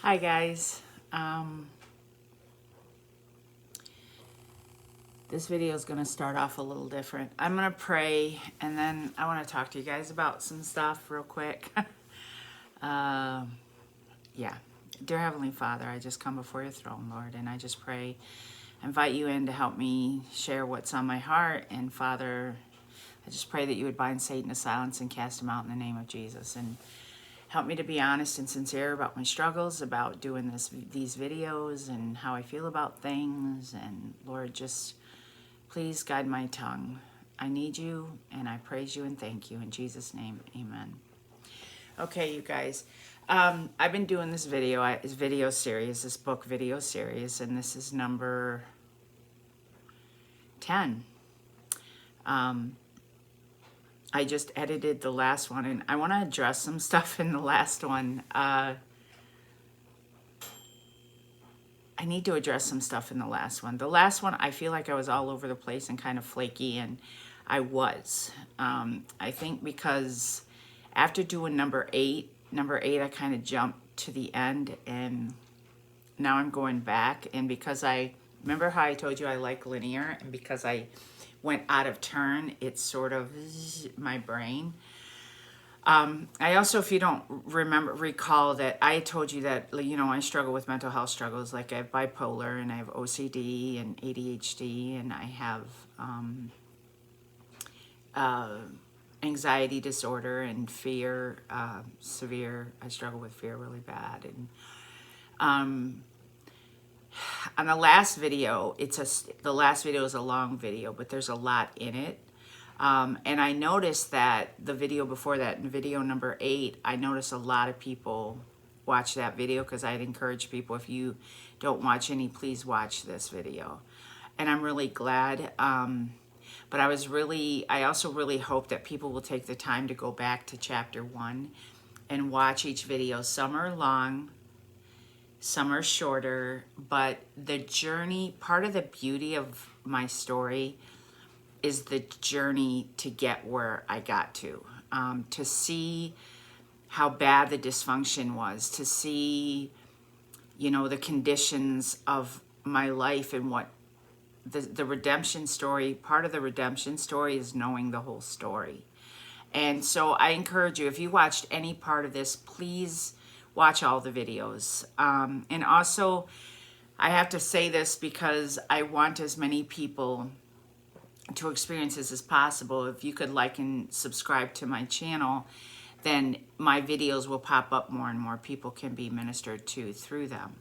Hi guys. Um, this video is going to start off a little different. I'm going to pray and then I want to talk to you guys about some stuff real quick. Yeah. Dear Heavenly Father, I just come before your throne, Lord, and I just pray, invite you in to help me share what's on my heart. And Father, I just pray that you would bind Satan to silence and cast him out in the name of Jesus. And help me to be honest and sincere about my struggles, about doing these videos and how I feel about things. And Lord, just please guide my tongue. I need you and I praise you and thank you. In Jesus' name, amen. Okay, you guys. I've been doing this video series, this book video series, and this is number 10. I just edited the last one, and I want to address some stuff in the last one. I need to address some stuff in the last one. The last one, I feel like I was all over the place and kind of flaky, and I was. I think because after doing number 8, I kind of jumped to the end, and now I'm going back. And because I remember how I told you I like linear, and because I went out of turn, it's sort of my brain. I also, if you don't recall that I told you that, you know, I struggle with mental health struggles. Like I have bipolar and I have OCD and ADHD and I have anxiety disorder and fear, severe. I struggle with fear really bad. And on the last video, the last video is a long video, but there's a lot in it. And I noticed that the video before that, in video number 8, I noticed a lot of people watch that video because I'd encourage people, if you don't watch any, please watch this video. And I'm really glad. But I also really hope that people will take the time to go back to chapter 1 and watch each video. Some are long, some are shorter, but the journey, part of the beauty of my story is the journey to get where I got to see how bad the dysfunction was, to see, you know, the conditions of my life and what the redemption story, part of the redemption story is knowing the whole story. And so I encourage you, if you watched any part of this, please watch all the videos. And also, I have to say this because I want as many people to experience this as possible. If you could like and subscribe to my channel, then my videos will pop up more and more people can be ministered to through them.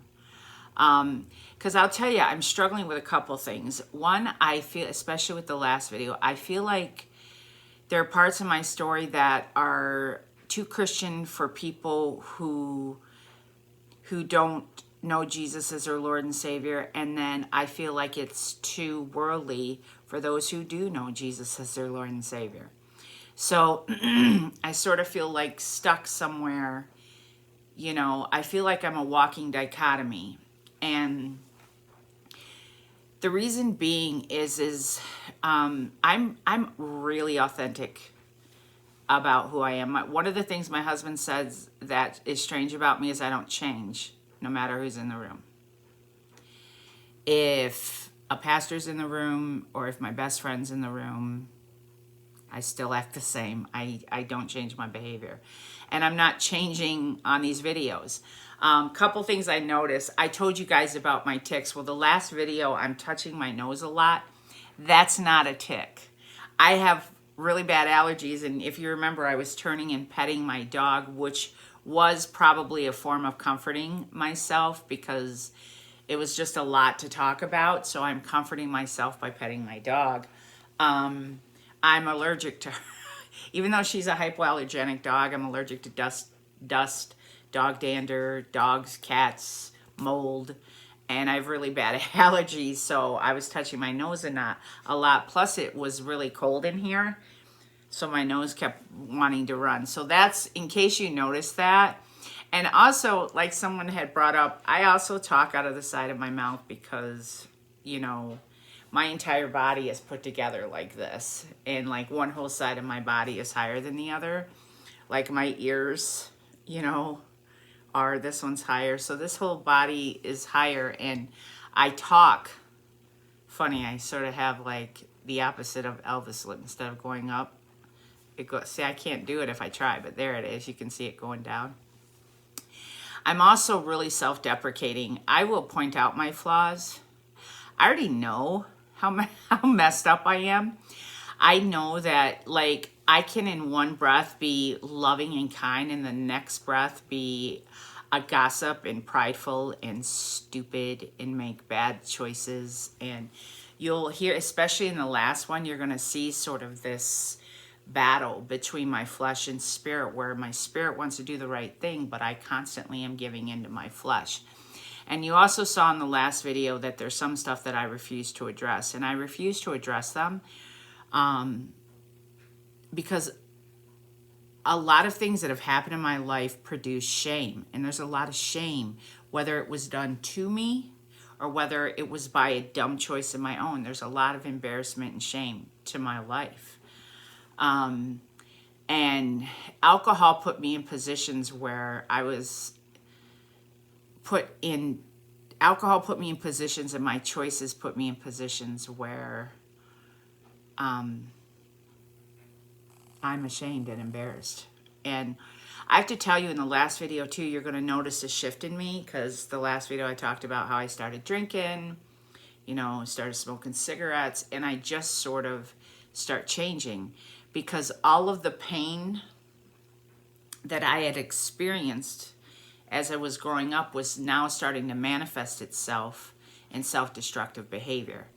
Because I'll tell you, I'm struggling with a couple things. One, I feel, especially with the last video, I feel like there are parts of my story that are too Christian for people who don't know Jesus as their Lord and Savior, and then I feel like it's too worldly for those who do know Jesus as their Lord and Savior. So I sort of feel like stuck somewhere. You know, I feel like I'm a walking dichotomy. And the reason being is I'm really authentic about who I am. One of the things my husband says that is strange about me is I don't change no matter who's in the room. If a pastor's in the room or if my best friend's in the room, I still act the same. I don't change my behavior. And I'm not changing on these videos. Couple things I noticed. I told you guys about my tics. Well, the last video, I'm touching my nose a lot. That's not a tic. I have really bad allergies, and if you remember, I was turning and petting my dog, which was probably a form of comforting myself because it was just a lot to talk about. So I'm comforting myself by petting my dog. I'm allergic to her. Even though she's a hypoallergenic dog, I'm allergic to dust, dog dander, dogs, cats, mold, and I have really bad allergies. So I was touching my nose a lot. Plus it was really cold in here, so my nose kept wanting to run. So that's in case you noticed that. And also, like someone had brought up, I also talk out of the side of my mouth because, you know, my entire body is put together like this. And like one whole side of my body is higher than the other. Like my ears, you know, are. This one's higher. So this whole body is higher, and I talk funny. I sort of have like the opposite of Elvis lip. Instead of going up, it goes. See, I can't do it if I try, but there it is. You can see it going down. I'm also really self-deprecating. I will point out my flaws. I already know how messed up I am. I know that, like, I can in one breath be loving and kind, and the next breath be a gossip and prideful and stupid and make bad choices. And you'll hear, especially in the last one, you're going to see sort of this battle between my flesh and spirit, where my spirit wants to do the right thing, but I constantly am giving into my flesh. And you also saw in the last video that there's some stuff that I refuse to address, and I refuse to address them because a lot of things that have happened in my life produce shame, and there's a lot of shame, whether it was done to me or whether it was by a dumb choice of my own. There's a lot of embarrassment and shame to my life. And alcohol put me in positions where I was alcohol put me in positions, and my choices put me in positions where I'm ashamed and embarrassed. And I have to tell you, in the last video too, you're going to notice a shift in me, because the last video I talked about how I started drinking, started smoking cigarettes, and I just sort of start changing, because all of the pain that I had experienced as I was growing up was now starting to manifest itself in self-destructive behavior.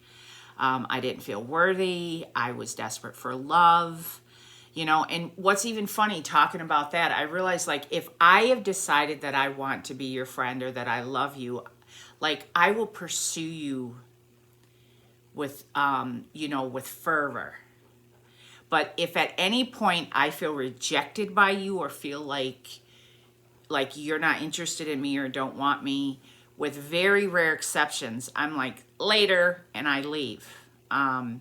I didn't feel worthy. I was desperate for love, and what's even funny talking about that, I realized, like, if I have decided that I want to be your friend or that I love you, like, I will pursue you with, with fervor. But if at any point I feel rejected by you or feel like you're not interested in me or don't want me, with very rare exceptions, I'm like, later, and I leave. And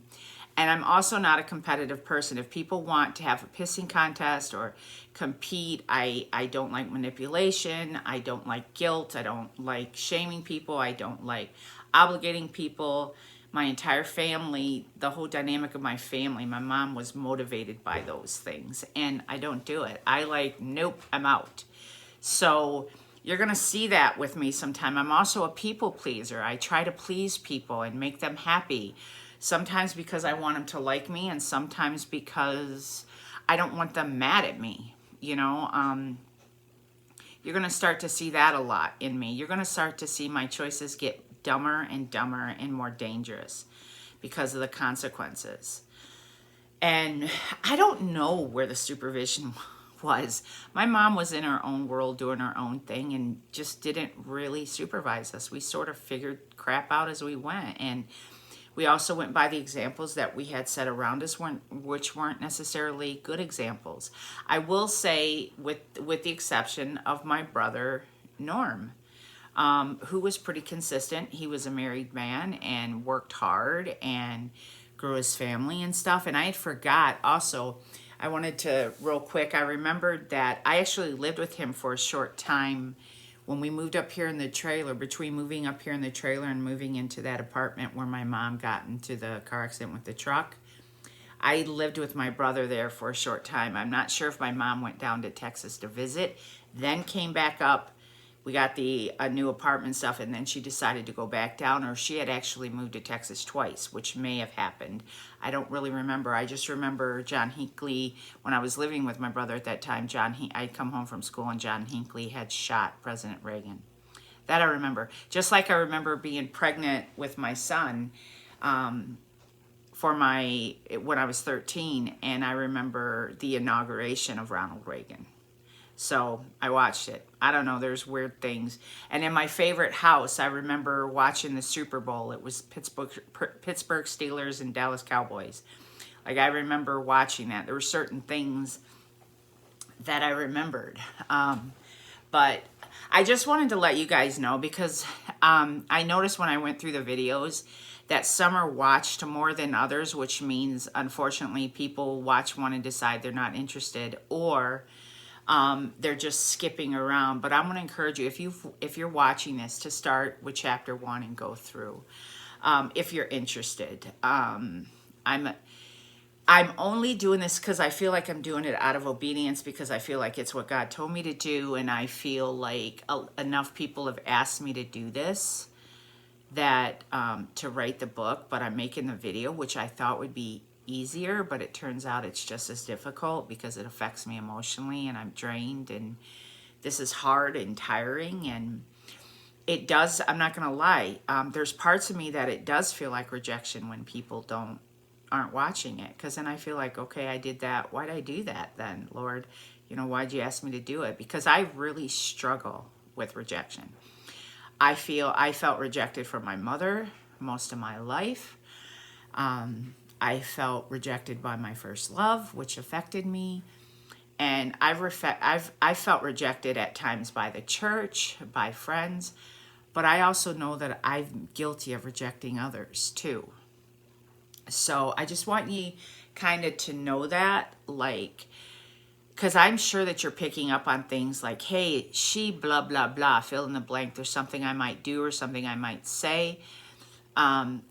I'm also not a competitive person. If people want to have a pissing contest or compete, I don't like manipulation. I don't like guilt. I don't like shaming people. I don't like obligating people. My entire family, the whole dynamic of my family, my mom was motivated by those things, and I don't do it. Nope, I'm out. So you're going to see that with me sometime. I'm also a people pleaser. I try to please people and make them happy. Sometimes because I want them to like me, and sometimes because I don't want them mad at me. You're going to start to see that a lot in me. You're going to start to see my choices get dumber and dumber and more dangerous because of the consequences. And I don't know where the supervision was. My mom was in her own world doing her own thing and just didn't really supervise us. We sort of figured crap out as we went. And we also went by the examples that we had set around us, which weren't necessarily good examples. I will say, with the exception of my brother, Norm, who was pretty consistent. He was a married man and worked hard and grew his family and stuff. And I had forgot also, I wanted to, real quick, I remembered that I actually lived with him for a short time when we moved up here in the trailer. Between moving up here in the trailer and moving into that apartment where my mom got into the car accident with the truck, I lived with my brother there for a short time. I'm not sure if my mom went down to Texas to visit, then came back up. We got a new apartment stuff, and then she decided to go back down, or she had actually moved to Texas twice, which may have happened. I don't really remember. I just remember John Hinckley, when I was living with my brother at that time, I'd come home from school and John Hinckley had shot President Reagan. That I remember. Just like I remember being pregnant with my son when I was 13, and I remember the inauguration of Ronald Reagan. So I watched it. I don't know, there's weird things. And in my favorite house, I remember watching the Super Bowl. It was Pittsburgh Steelers and Dallas Cowboys. Like, I remember watching that. There were certain things that I remembered. But I just wanted to let you guys know, because I noticed when I went through the videos that some are watched more than others, which means, unfortunately, people watch one and decide they're not interested, or They're just skipping around. But I'm going to encourage you, if you're watching this, to start with chapter 1 and go through, if you're interested. I'm only doing this because I feel like I'm doing it out of obedience, because I feel like it's what God told me to do, and I feel like enough people have asked me to do this, that to write the book, but I'm making the video, which I thought would be easier, but it turns out it's just as difficult because it affects me emotionally, and I'm drained, and this is hard and tiring, and it does, I'm not gonna lie, there's parts of me that it does feel like rejection when people aren't watching it, because then I feel like, okay, I did that. Why'd I do that then, Lord? You know, why'd you ask me to do it? Because I really struggle with rejection. I felt rejected from my mother most of my life. I felt rejected by my first love, which affected me. And I felt rejected at times by the church, by friends. But I also know that I'm guilty of rejecting others too. So I just want you kind of to know that, like, because I'm sure that you're picking up on things like, hey, she blah, blah, blah, fill in the blank. There's something I might do or something I might say. That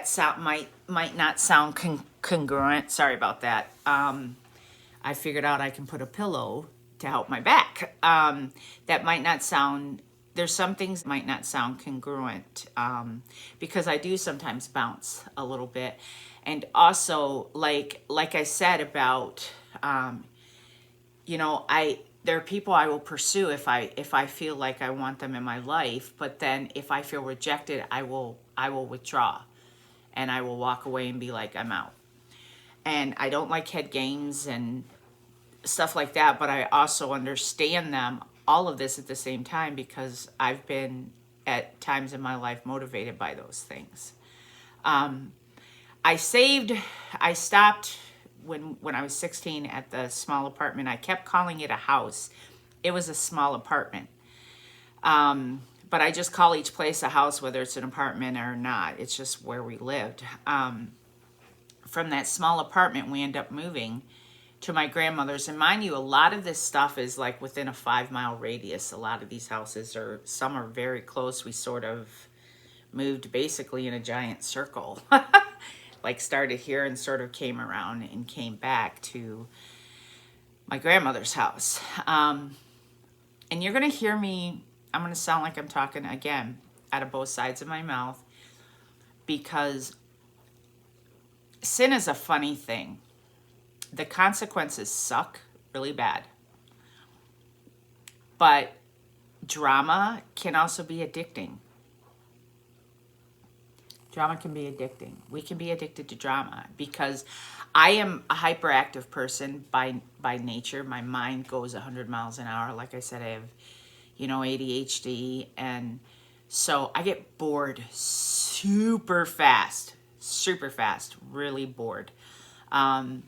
sound might not sound congruent. Sorry about that. I figured out I can put a pillow to help my back. That might not sound, there's some things that might not sound congruent, because I do sometimes bounce a little bit. And also, like I said about, you know, there are people I will pursue if I feel like I want them in my life, but then if I feel rejected, I will withdraw, and I will walk away and be like, I'm out. And I don't like head games and stuff like that, but I also understand them, all of this at the same time, because I've been at times in my life motivated by those things. I stopped when I was 16 at the small apartment. I kept calling it a house. It was a small apartment. But I just call each place a house, whether it's an apartment or not. It's just where we lived. From that small apartment, we end up moving to my grandmother's. And mind you, a lot of this stuff is like within a 5-mile radius. A lot of these houses some are very close. We sort of moved basically in a giant circle. Like started here and sort of came around and came back to my grandmother's house. And you're going to hear me, I'm going to sound like I'm talking again out of both sides of my mouth, because sin is a funny thing. The consequences suck really bad. But drama can also be addicting. Drama can be addicting. We can be addicted to drama, because I am a hyperactive person by nature. My mind goes 100 miles an hour. Like I said, I have, ADHD. And so I get bored super fast, really bored. And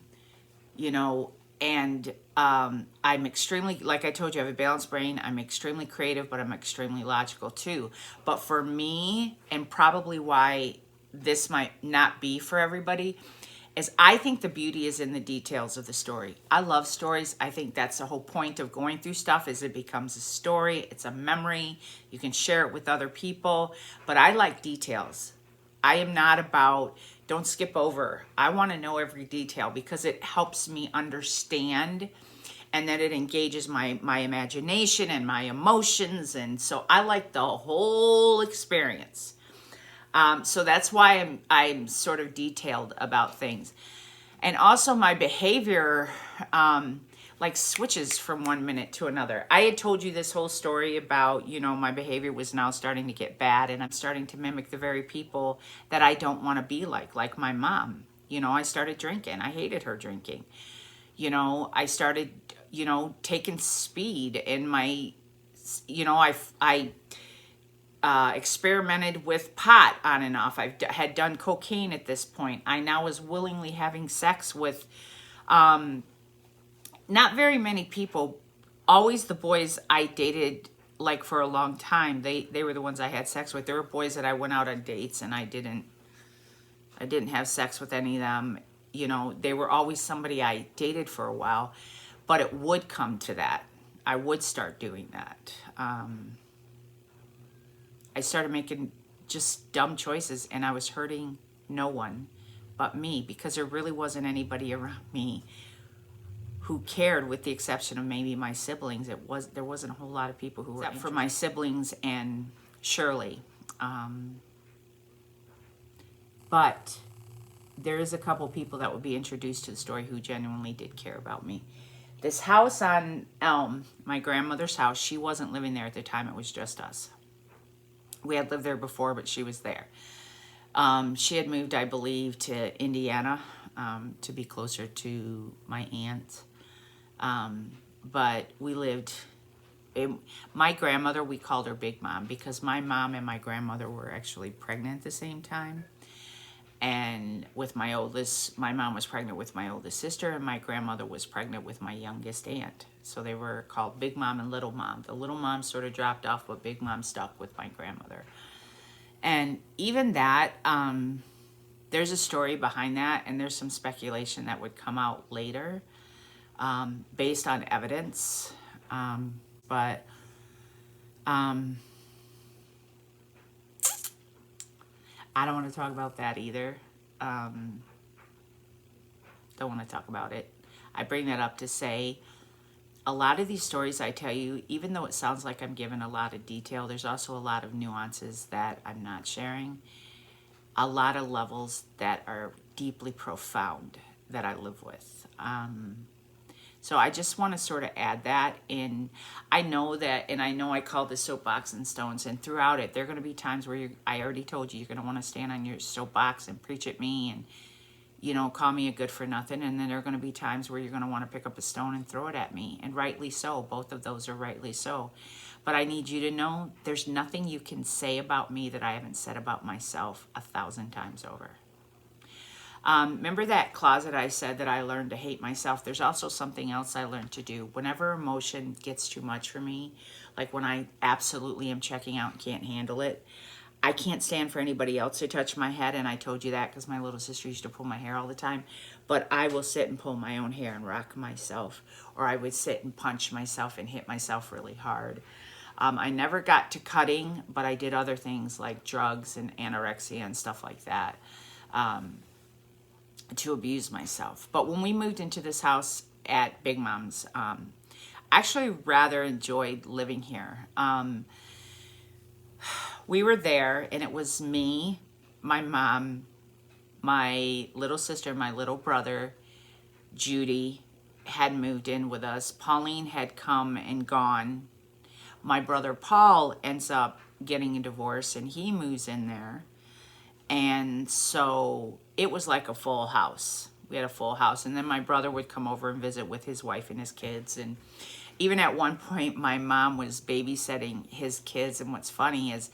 I'm extremely, like I told you, I have a balanced brain. I'm extremely creative, but I'm extremely logical too. But for me, and probably why this might not be for everybody, is I think the beauty is in the details of the story. I love stories. I think that's the whole point of going through stuff, is it becomes a story. It's a memory. You can share it with other people. But I like details. I am not about, don't skip over. I want to know every detail, because it helps me understand, and then it engages my imagination and my emotions. And so I like the whole experience. So that's why I'm sort of detailed about things. And also my behavior like switches from one minute to another. I had told you this whole story about, my behavior was now starting to get bad, and I'm starting to mimic the very people that I don't want to be like my mom. I started drinking. I hated her drinking. I started, taking speed in my, I experimented with pot on and off. I had done cocaine at this point. I now was willingly having sex with not very many people. Always the boys I dated, like, for a long time, they were the ones I had sex with. There were boys that I went out on dates and I didn't have sex with any of them. They were always somebody I dated for a while. But it would come to that. I would start doing that. I started making just dumb choices, and I was hurting no one but me, because there really wasn't anybody around me who cared, with the exception of maybe my siblings. There wasn't a whole lot of people who were, except for my siblings and Shirley. But there is a couple people that would be introduced to the story who genuinely did care about me. This house on Elm, my grandmother's house, she wasn't living there at the time. It was just us. We had lived there before, but she was there. She had moved, I believe, to Indiana to be closer to my aunt. But we lived, my grandmother, we called her Big Mom, because my mom and my grandmother were actually pregnant at the same time. And with my mom was pregnant with my oldest sister, and my grandmother was pregnant with my youngest aunt. So they were called Big Mom and Little Mom. The Little Mom sort of dropped off, but Big Mom stuck with my grandmother. And even that, there's a story behind that, and there's some speculation that would come out later based on evidence. But I don't want to talk about that either. Don't want to talk about it. I bring that up to say, a lot of these stories I tell you, even though it sounds like I'm giving a lot of detail, there's also a lot of nuances that I'm not sharing. A lot of levels that are deeply profound that I live with. So I just want to sort of add that in. I know that, and I know I call this Soapbox and Stones, and throughout it, there are going to be times where I already told you, you're going to want to stand on your soapbox and preach at me and, you know, call me a good for nothing. And then there are going to be times where you're going to want to pick up a stone and throw it at me. And rightly so. Both of those are rightly so. But I need you to know there's nothing you can say about me that I haven't said about myself 1,000 times over. Remember that closet I said that I learned to hate myself? There's also something else I learned to do. Whenever emotion gets too much for me, like when I absolutely am checking out and can't handle it, I can't stand for anybody else to touch my head. And I told you that because my little sister used to pull my hair all the time. But I will sit and pull my own hair and rock myself. Or I would sit and punch myself and hit myself really hard. I never got to cutting, but I did other things like drugs and anorexia and stuff like that. To abuse myself. But when we moved into this house at Big Mom's, I actually rather enjoyed living here. We were there, and it was me, my mom, my little sister, my little brother, Judy had moved in with us. Pauline had come and gone. My brother Paul ends up getting a divorce, and he moves in there. And so it was like a full house. We had a full house. And then my brother would come over and visit with his wife and his kids. And even at one point, my mom was babysitting his kids. And what's funny is,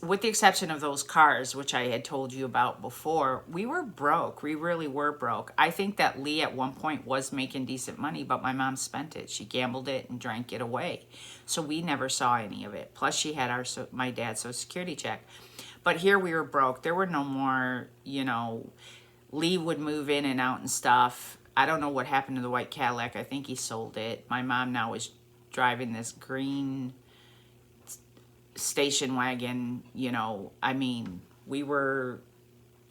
with the exception of those cars, which I had told you about before, we were broke. We really were broke. I think that Lee at one point was making decent money, but my mom spent it. She gambled it and drank it away. So we never saw any of it. Plus, she had my dad's Social Security check. But here we were broke. There were no more, you know, Lee would move in and out and stuff. I don't know what happened to the white Cadillac. I think he sold it. My mom now is driving this green station wagon. You know, I mean, we were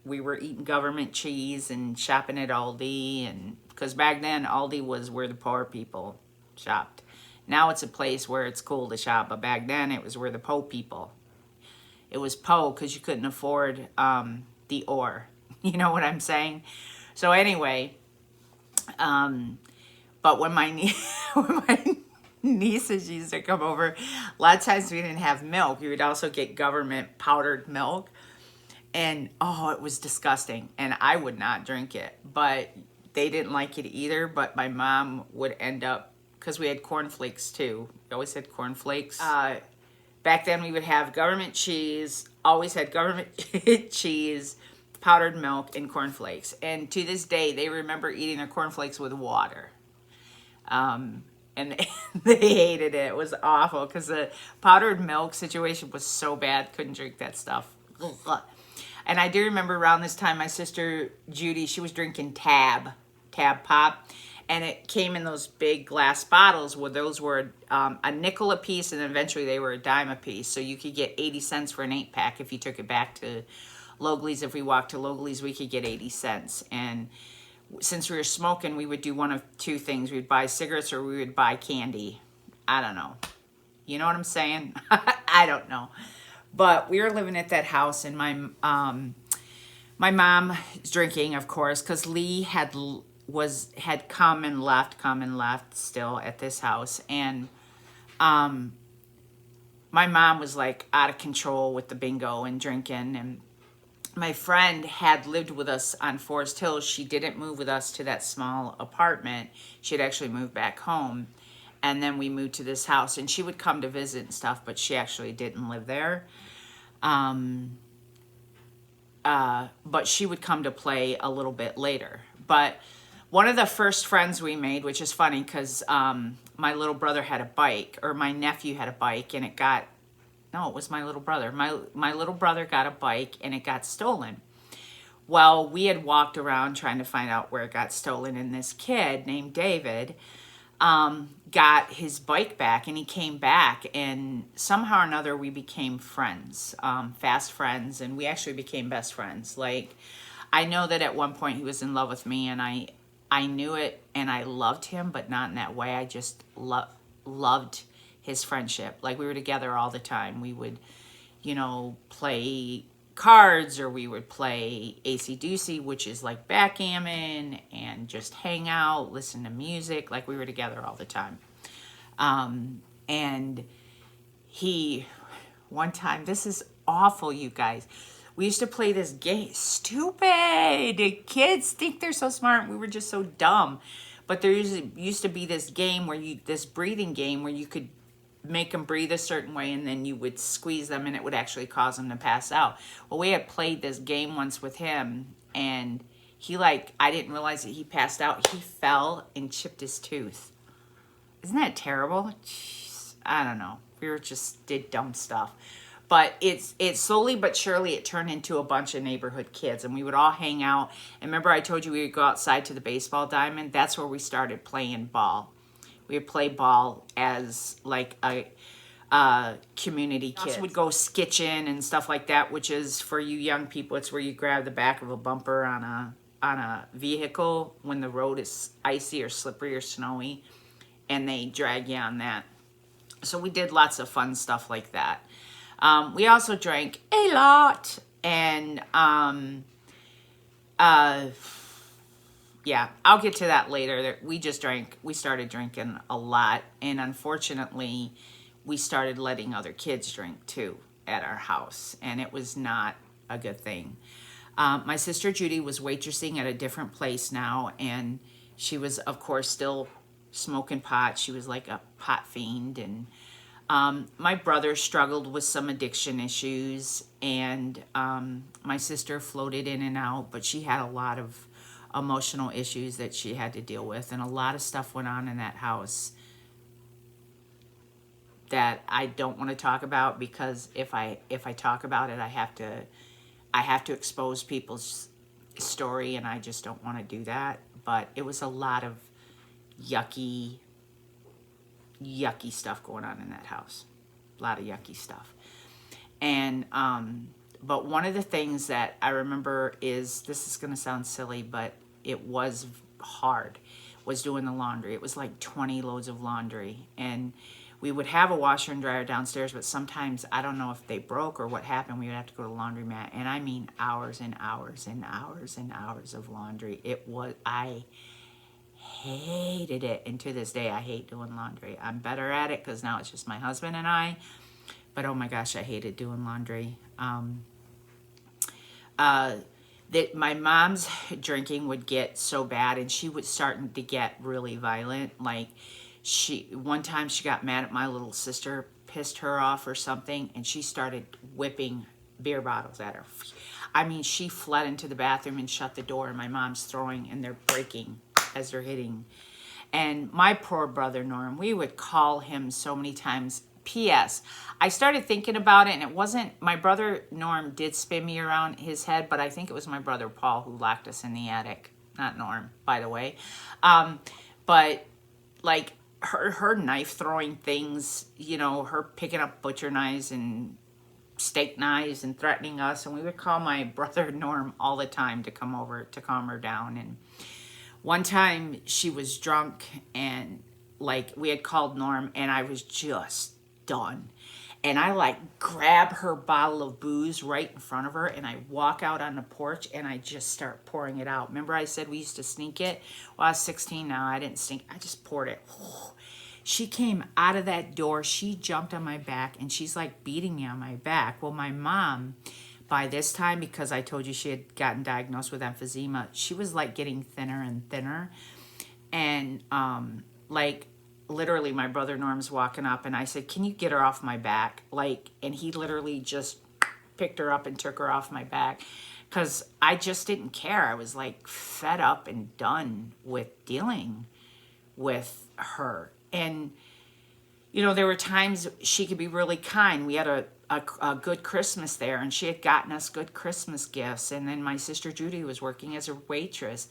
eating government cheese and shopping at Aldi. And because back then, Aldi was where the poor people shopped. Now it's a place where it's cool to shop. But back then, it was where the po people. It was Po because you couldn't afford the ore. You know what I'm saying? So anyway, but when my nieces used to come over, a lot of times we didn't have milk. We would also get government powdered milk. And, oh, it was disgusting. And I would not drink it. But they didn't like it either. But my mom would end up, because we had cornflakes too. We always had cornflakes. Back then we would have government cheese, always had government cheese, powdered milk, and cornflakes. And to this day, they remember eating their cornflakes with water. And they hated it. It was awful because the powdered milk situation was so bad. Couldn't drink that stuff. And I do remember around this time, my sister Judy, she was drinking Tab Pop. and it came in those big glass bottles where those were a nickel a piece, and eventually they were a dime a piece. So you could get 80 cents for an 8-pack if you took it back to Logley's. If we walked to Logley's, we could get 80 cents. And since we were smoking, we would do one of two things. We'd buy cigarettes or we would buy candy. I don't know. You know what I'm saying? I don't know. But we were living at that house, and my mom is drinking, of course, because Lee had come and left still at this house. And my mom was like out of control with the bingo and drinking. And my friend had lived with us on Forest Hills. She didn't move with us to that small apartment. She had actually moved back home. And then we moved to this house, and she would come to visit and stuff, but she actually didn't live there. But she would come to play a little bit later. But one of the first friends we made, which is funny because my little brother had a bike, or my nephew had a bike, and it was my little brother. My little brother got a bike, and it got stolen. Well, we had walked around trying to find out where it got stolen, and this kid named David got his bike back, and he came back, and somehow or another we became friends, fast friends, and we actually became best friends. Like, I know that at one point he was in love with me, and I knew it, and I loved him, but not in that way. I just loved his friendship. Like, we were together all the time. We would, play cards, or we would play AC/DC, which is like backgammon, and just hang out, listen to music. Like, we were together all the time. And one time, this is awful, you guys. We used to play this game. Stupid! Kids think they're so smart. We were just so dumb. But there used to be this game this breathing game where you could make them breathe a certain way, and then you would squeeze them, and it would actually cause them to pass out. Well, we had played this game once with him, and I didn't realize that he passed out. He fell and chipped his tooth. Isn't that terrible? Jeez, I don't know. We did dumb stuff. But it's slowly but surely it turned into a bunch of neighborhood kids, and we would all hang out. And remember I told you we would go outside to the baseball diamond? That's where we started playing ball. We would play ball as like a community kid. Also would go skitching and stuff like that, which is, for you young people, it's where you grab the back of a bumper on a vehicle when the road is icy or slippery or snowy, and they drag you on that. So we did lots of fun stuff like that. We also drank a lot, and yeah, I'll get to that later. We started drinking a lot, and unfortunately, we started letting other kids drink too at our house, and it was not a good thing. My sister Judy was waitressing at a different place now, and she was, of course, still smoking pot. She was like a pot fiend, and my brother struggled with some addiction issues, and my sister floated in and out, but she had a lot of emotional issues that she had to deal with, and a lot of stuff went on in that house that I don't want to talk about, because if I talk about it, I have to expose people's story, and I just don't want to do that. But it was a lot of yucky stuff going on in that house. A lot of yucky stuff. And but one of the things that I remember is, this is going to sound silly, but it was hard, was doing the laundry. It was like 20 loads of laundry. And we would have a washer and dryer downstairs, but sometimes, I don't know if they broke or what happened, we would have to go to the laundromat. And I mean hours and hours and hours and hours of laundry. I hated it. And to this day, I hate doing laundry. I'm better at it because now it's just my husband and I. But oh my gosh, I hated doing laundry. That my mom's drinking would get so bad, and she was starting to get really violent. Like, one time she got mad at my little sister, pissed her off or something, and she started whipping beer bottles at her. I mean, she fled into the bathroom and shut the door, and my mom's throwing, and they're breaking as they're hitting. And my poor brother Norm, we would call him so many times. P.S. I started thinking about it, and it wasn't, my brother Norm did spin me around his head, but I think it was my brother Paul who locked us in the attic. Not Norm, by the way. but like her knife throwing things, you know, her picking up butcher knives and steak knives and threatening us. And we would call my brother Norm all the time to come over to calm her down. And one time she was drunk, and like we had called Norm, and I was just done. And I like grab her bottle of booze right in front of her, and I walk out on the porch and I just start pouring it out. Remember I said we used to sneak it? Well, I was 16 now. I didn't sneak. I just poured it. She came out of that door. She jumped on my back, and she's like beating me on my back. Well, my mom, by this time, because I told you she had gotten diagnosed with emphysema, she was like getting thinner and thinner. And like literally my brother Norm's walking up, and I said, can you get her off my back? Like, and he literally just picked her up and took her off my back, because I just didn't care. I was like fed up and done with dealing with her. And you know, there were times she could be really kind. We had a good Christmas there, and she had gotten us good Christmas gifts. And then my sister Judy was working as a waitress.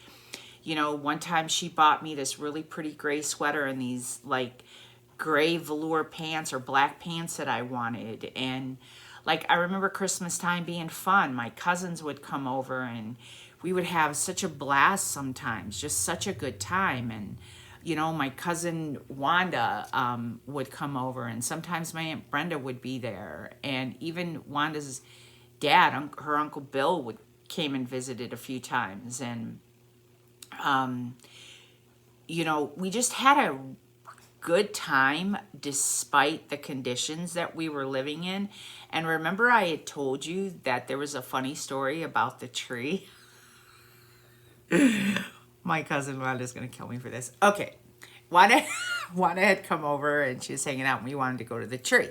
You know, one time she bought me this really pretty gray sweater and these like gray velour pants or black pants that I wanted. And like, I remember Christmas time being fun. My cousins would come over, and we would have such a blast sometimes, just such a good time. And you know, my cousin Wanda would come over, and sometimes my Aunt Brenda would be there. And even Wanda's dad, her Uncle Bill, came and visited a few times. And, you know, we just had a good time despite the conditions that we were living in. And remember I had told you that there was a funny story about the tree? My cousin Wanda's going to kill me for this. Okay. Wanda had come over, and she was hanging out, and we wanted to go to the tree.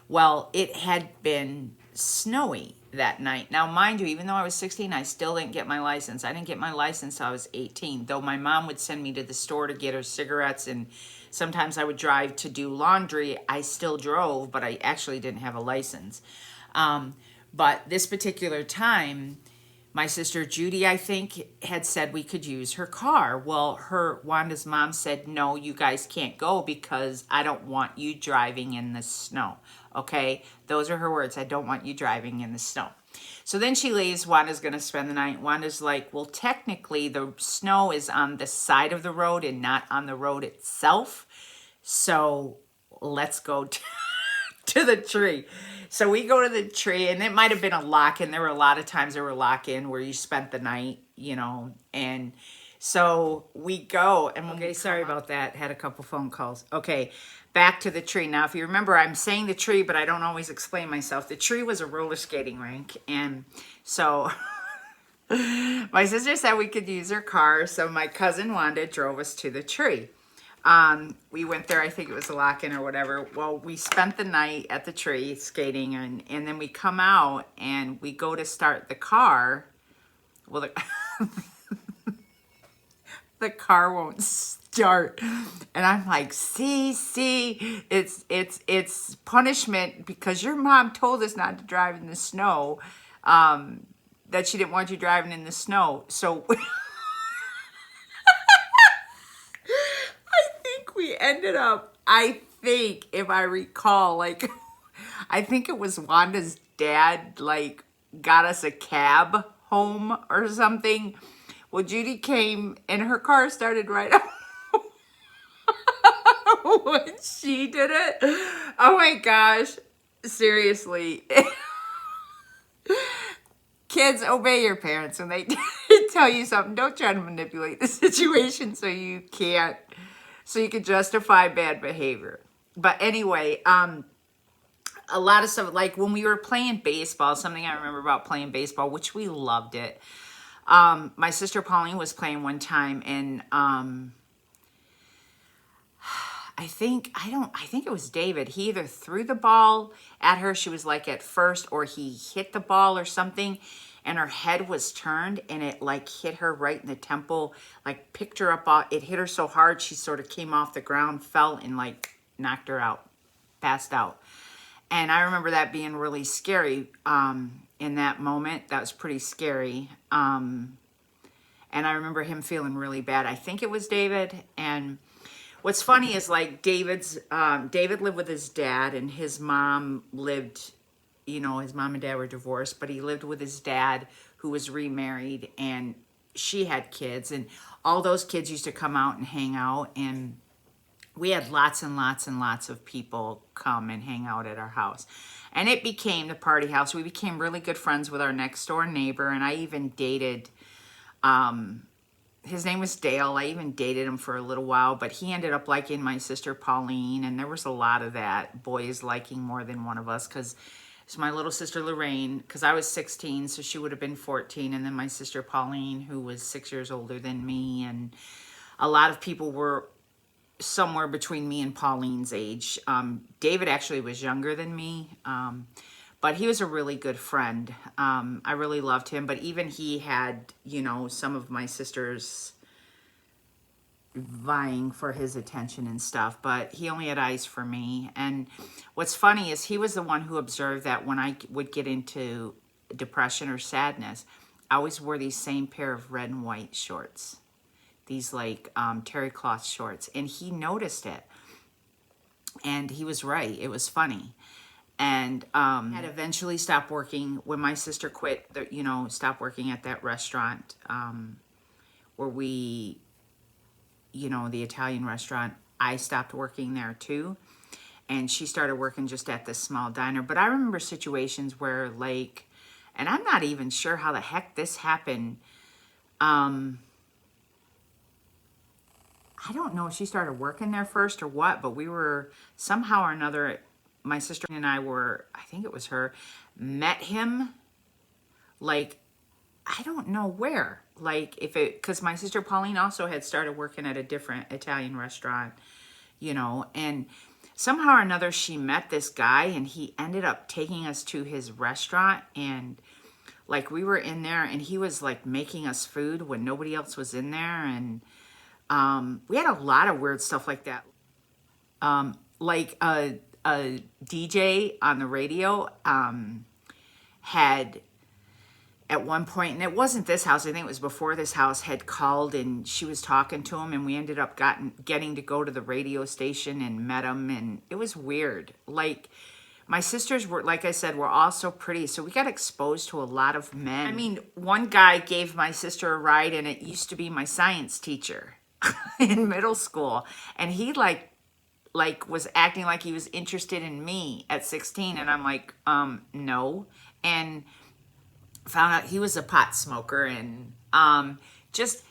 Well, it had been snowy that night. Now, mind you, even though I was 16, I still didn't get my license. I didn't get my license till I was 18, though my mom would send me to the store to get her cigarettes, and sometimes I would drive to do laundry. I still drove, but I actually didn't have a license. But this particular time, my sister Judy, I think, had said we could use her car. Well, Wanda's mom said, no, you guys can't go because I don't want you driving in the snow. Okay? Those are her words. I don't want you driving in the snow. So then she leaves. Wanda's going to spend the night. Wanda's like, well, technically the snow is on the side of the road and not on the road itself. So let's go to the tree. So we go to the tree, and it might have been a lock-in. There were a lot of times there were lock-in where you spent the night, you know. And so we go, and okay, sorry about that. Had a couple phone calls. Okay, back to the tree. Now, if you remember, I'm saying the tree, but I don't always explain myself. The tree was a roller skating rink, and so my sister said we could use her car, so my cousin Wanda drove us to the tree. We went there, I think it was a lock-in or whatever. Well, we spent the night at the tree skating, and then we come out and we go to start the car. Well, the car won't start. And I'm like, see, it's punishment because your mom told us not to drive in the snow, that she didn't want you driving in the snow. So we ended up, I think, if I recall, like, I think it was Wanda's dad, like, got us a cab home or something. Well, Judy came, and her car started right up when she did it. Oh, my gosh. Seriously. Kids, obey your parents when they tell you something. Don't try to manipulate the situation so you can justify bad behavior. But anyway, a lot of stuff, like when we were playing baseball, something I remember about playing baseball, which we loved it. My sister Pauline was playing one time, and I think it was David. He either threw the ball at her, she was like at first, or he hit the ball or something, and her head was turned, and it like hit her right in the temple, like picked her up. It hit her so hard she sort of came off the ground, fell, and like knocked her out, passed out. And I remember that being really scary in that moment. That was pretty scary. And And I remember him feeling really bad. I think it was David. And what's funny is like David lived with his dad, and his mom lived, you know, his mom and dad were divorced, but he lived with his dad who was remarried, and she had kids, and all those kids used to come out and hang out, and we had lots and lots and lots of people come and hang out at our house. And it became the party house. We became really good friends with our next door neighbor, and I even dated, his name was Dale. I even dated him for a little while, but he ended up liking my sister Pauline, and there was a lot of that, boys liking more than one of us, because it's my little sister Lorraine, because I was 16, so she would have been 14, and then my sister Pauline, who was 6 years older than me, and a lot of people were somewhere between me and Pauline's age. David actually was younger than me, but he was a really good friend. I really loved him, but even he had, you know, some of my sisters vying for his attention and stuff, but he only had eyes for me. And what's funny is he was the one who observed that when I would get into depression or sadness, I always wore these same pair of red and white shorts, these like terry cloth shorts, and he noticed it, and he was right. It was funny. And had eventually stopped working when my sister quit, you know, stopped working at that restaurant where we, you know, the Italian restaurant. I stopped working there too, and she started working just at this small diner. But I remember situations where, like, and I'm not even sure how the heck this happened. I don't know if she started working there first or what, but we were somehow or another, my sister and I were, I think it was her, met him, like, I don't know where. Like, if it, because my sister Pauline also had started working at a different Italian restaurant, you know, and somehow or another she met this guy, and he ended up taking us to his restaurant, and like we were in there, and he was like making us food when nobody else was in there, and we had a lot of weird stuff like that. Like a DJ on the radio had at one point, and it wasn't this house, I think it was before this house, had called, and she was talking to him, and we ended up getting to go to the radio station and met him, and it was weird. Like, my sisters were, like I said, were all so pretty, so we got exposed to a lot of men. I mean, one guy gave my sister a ride, and it used to be my science teacher in middle school, and he like was acting like he was interested in me at 16, and I'm like, no. And found out he was a pot smoker, and just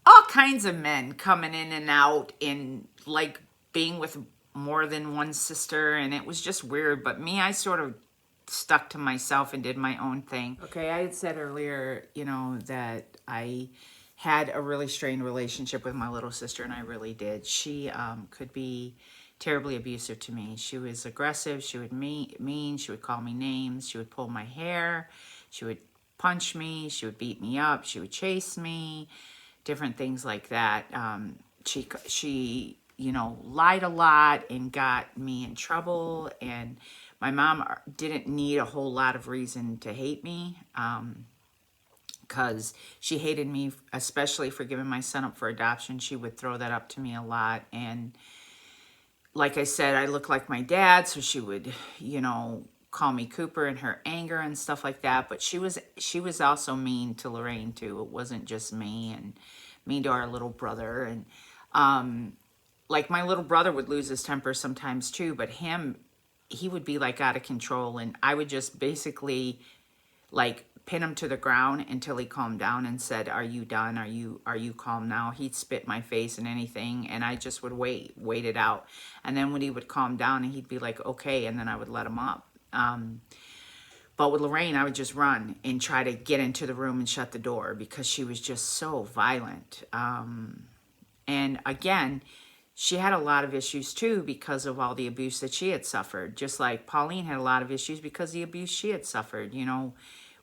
all kinds of men coming in and out, and like being with more than one sister, and it was just weird. But me, I sort of stuck to myself and did my own thing. Okay, I had said earlier, you know, that I had a really strained relationship with my little sister, and I really did. She could be terribly abusive to me. She was aggressive. She would mean. She would call me names. She would pull my hair. She would punch me. She would beat me up. She would chase me. Different things like that. She you know, lied a lot and got me in trouble. And my mom didn't need a whole lot of reason to hate me. Because she hated me, especially for giving my son up for adoption. She would throw that up to me a lot. And like I said, I look like my dad, so she would, you know, call me Cooper in her anger and stuff like that. But she was also mean to Lorraine too. It wasn't just me, and mean to our little brother. And like my little brother would lose his temper sometimes too, but he would be like out of control, and I would just basically like pin him to the ground until he calmed down and said, "Are you done? Are you calm now?" He'd spit in my face and anything, and I just would wait it out. And then when he would calm down, and he'd be like, "Okay," and then I would let him up. But with Lorraine, I would just run and try to get into the room and shut the door because she was just so violent. And again, she had a lot of issues too because of all the abuse that she had suffered. Just like Pauline had a lot of issues because of the abuse she had suffered. You know,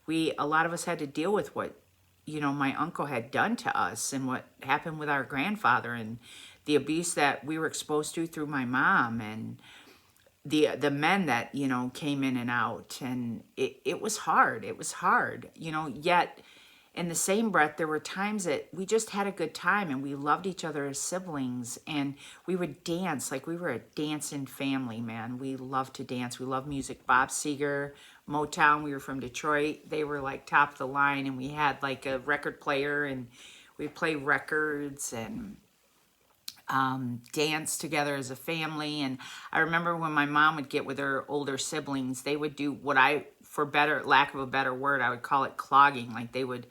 a lot of us had to deal with what, you know, my uncle had done to us, and what happened with our grandfather, and the abuse that we were exposed to through my mom, and the men that, you know, came in and out. And it was hard. It was hard, you know, yet in the same breath, there were times that we just had a good time and we loved each other as siblings, and we would dance like we were a dancing family, man. We loved to dance. We loved music. Bob Seger, Motown. We were from Detroit. They were like top of the line, and we had like a record player, and we'd play records and dance together as a family. And I remember when my mom would get with her older siblings, they would do what I, for better lack of a better word, I would call it clogging. Like they would